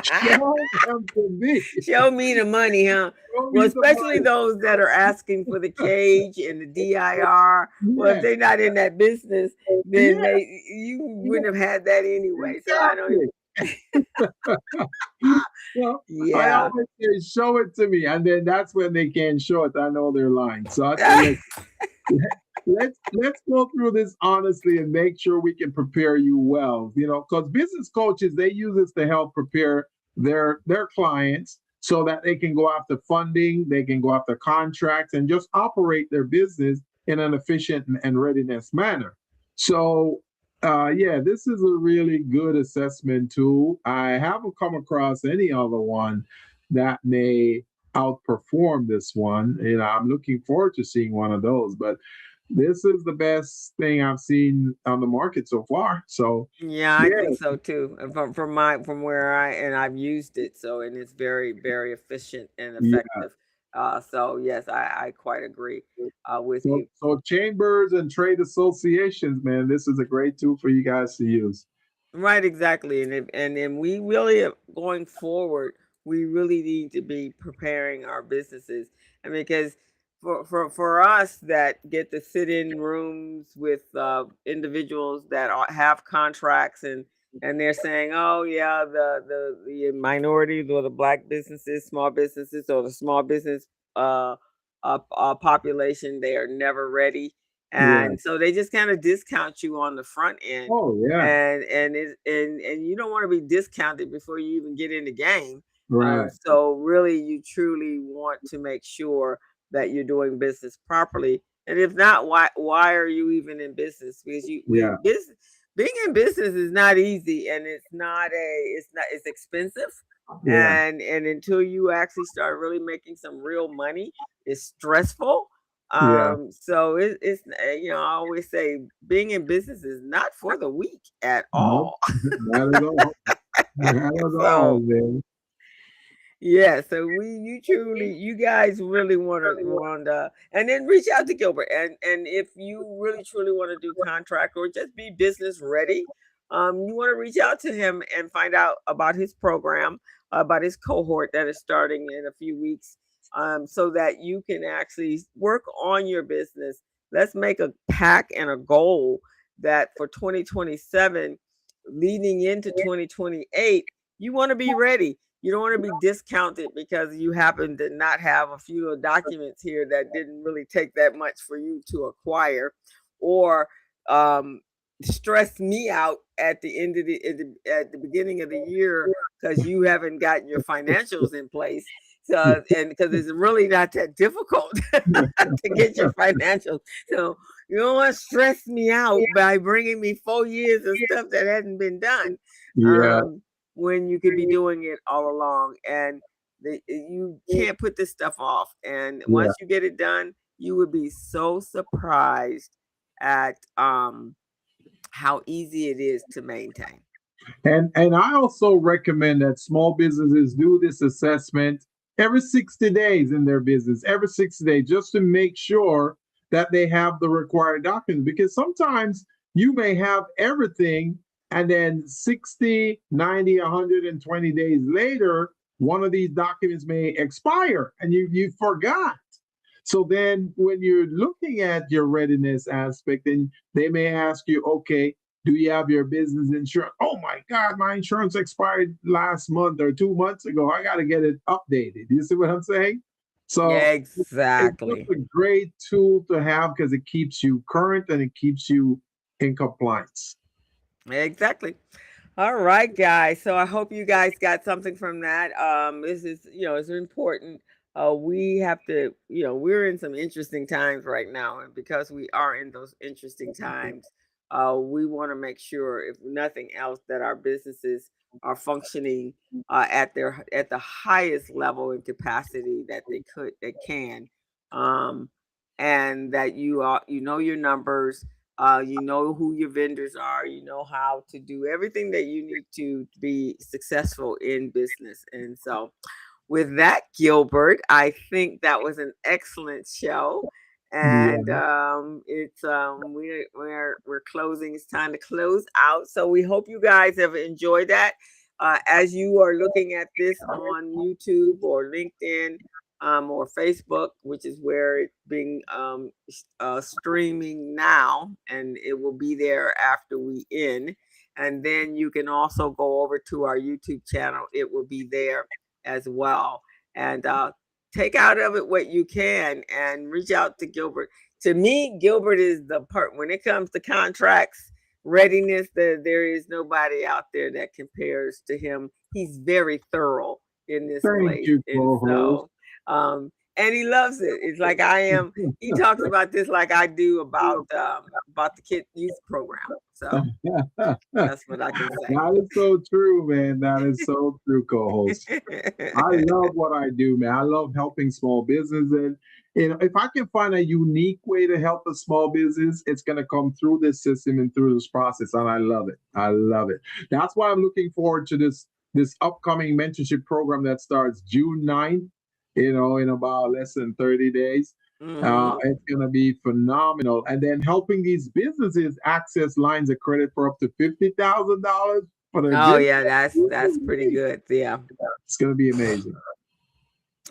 [SPEAKER 2] Show them to me.
[SPEAKER 3] Show me the money, huh?
[SPEAKER 2] Show
[SPEAKER 3] Well,
[SPEAKER 2] me the
[SPEAKER 3] especially
[SPEAKER 2] money.
[SPEAKER 3] those that are asking for the cage and the DIR. Well, if
[SPEAKER 2] Yeah,
[SPEAKER 3] they're not in that business, then
[SPEAKER 2] yeah,
[SPEAKER 3] you wouldn't have had that anyway. So I don't
[SPEAKER 2] exactly. Well, I
[SPEAKER 3] yeah.
[SPEAKER 2] always say, show it to me, and then that's when they can't show it. I know they're lying. So I say, listen, let's go through this honestly and make sure we can prepare you well. You know, because business coaches they use this to help prepare their clients so that they can go after funding, they can go after contracts, and just operate their business in an efficient and readiness manner. So yeah, this is a really good assessment tool. I haven't come across any other one that may outperform this one. You know, I'm looking forward to seeing one of those, but this is the best thing I've seen on the market so far. So
[SPEAKER 3] Yeah, I
[SPEAKER 2] yeah,
[SPEAKER 3] think so too. And from where I've used it, so and it's very efficient and
[SPEAKER 2] yeah.
[SPEAKER 3] effective. So yes, I quite agree with
[SPEAKER 2] So
[SPEAKER 3] you.
[SPEAKER 2] so chambers and trade associations, man, this is a great tool for you guys to use.
[SPEAKER 3] Right, exactly. And then we really going forward, we really need to be preparing our businesses. And because for us that get to sit in rooms with individuals that have contracts and they're saying, oh yeah, the minorities or the black businesses, small businesses, or the small business uh, population, they are never ready,
[SPEAKER 2] Yeah.
[SPEAKER 3] and so they just kind of discount you on the front end,
[SPEAKER 2] Oh yeah.
[SPEAKER 3] and you don't want to be discounted before you even get in the game.
[SPEAKER 2] Right.
[SPEAKER 3] So really, you truly want to make sure that you're doing business properly. And if not, why are you even in business? Because
[SPEAKER 2] Yeah.
[SPEAKER 3] being in business is not easy, and it's expensive.
[SPEAKER 2] Yeah.
[SPEAKER 3] And until you actually start really making some real money, it's stressful.
[SPEAKER 2] Yeah.
[SPEAKER 3] So I always say being in business is not for the weak at
[SPEAKER 2] Nope.
[SPEAKER 3] all.
[SPEAKER 2] Not at all. Not at all,
[SPEAKER 3] So
[SPEAKER 2] man.
[SPEAKER 3] yeah, so you guys really want to, and then reach out to Gilbert, and if you really truly want to do contract or just be business ready, you want to reach out to him and find out about his program, about his cohort that is starting in a few weeks, so that you can actually work on your business. Let's make a pack and a goal that for 2027, leading into 2028, you want to be ready. You don't want to be discounted because you happen to not have a few documents here that didn't really take that much for you to acquire, or um, stress me out at the end of at the beginning of the year because you haven't gotten your financials in place. So, and because it's really not that difficult to get your financials. So you don't want to stress me out by bringing me 4 years of stuff that hasn't been done.
[SPEAKER 2] Yeah.
[SPEAKER 3] Um, when you could be doing it all along, and you can't put this stuff off, and
[SPEAKER 2] Yeah.
[SPEAKER 3] once you get it done, you would be so surprised at how easy it is to maintain.
[SPEAKER 2] And I also recommend that small businesses do this assessment every 60 days in their business, every 60 days, just to make sure that they have the required documents. Because sometimes you may have everything, and then 60, 90, 120 days later, one of these documents may expire and you forgot. So then when you're looking at your readiness aspect, then they may ask you, okay, do you have your business insurance? Oh my God, my insurance expired last month or 2 months ago. I got to get it updated. You see what I'm saying? So it's just
[SPEAKER 3] Exactly.
[SPEAKER 2] a great tool to have because it keeps you current and it keeps you in compliance.
[SPEAKER 3] Exactly. All right, guys. So I hope you guys got something from that. This is, it's important. We have to, we're in some interesting times right now, and because we are in those interesting times, we want to make sure, if nothing else, that our businesses are functioning at the highest level and capacity that they can, um, and that you know your numbers, you know who your vendors are, you know how to do everything that you need to be successful in business. And so, with that, Gilbert, I think that was an excellent show. And
[SPEAKER 2] Yeah.
[SPEAKER 3] it's we're closing. It's time to close out. So we hope you guys have enjoyed that. As you are looking at this on YouTube or LinkedIn, or Facebook, which is where it's being streaming now, and it will be there after we end. And then you can also go over to our YouTube channel; it will be there as well. And take out of it what you can, and reach out to Gilbert. To me, Gilbert is the part when it comes to contracts readiness. There is nobody out there that compares to him. He's very thorough in this
[SPEAKER 2] Thank
[SPEAKER 3] place,
[SPEAKER 2] you,
[SPEAKER 3] and
[SPEAKER 2] co-host.
[SPEAKER 3] so and he loves it. It's like I am. He talks about this like I do about the kid youth program. So that's what I can say.
[SPEAKER 2] That is so true, man. That is so true, co-host. I love what I do, man. I love helping small business. And if I can find a unique way to help a small business, it's going to come through this system and through this process. And I love it. I love it. That's why I'm looking forward to this upcoming mentorship program that starts June 9th, in about less than 30 days. It's going to be phenomenal. And then helping these businesses access lines of credit for up to $50,000 for their
[SPEAKER 3] Oh
[SPEAKER 2] business.
[SPEAKER 3] yeah, that's pretty good. Yeah.
[SPEAKER 2] It's going to be amazing.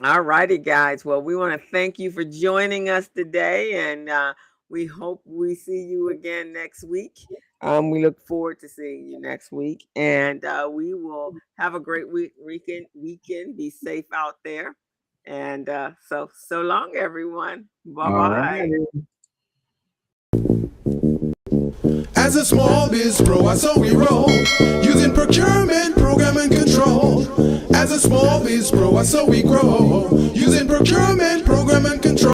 [SPEAKER 3] All righty, guys. Well, we want to thank you for joining us today, and we hope we see you again next week. We look forward to seeing you next week, and we will have a great weekend. Be safe out there, and so long, everyone. Bye
[SPEAKER 2] All
[SPEAKER 3] bye.
[SPEAKER 2] right.
[SPEAKER 1] As a small biz pro, I saw we roll, using procurement, program and control. As a small biz pro, I saw we grow, using procurement, program and control.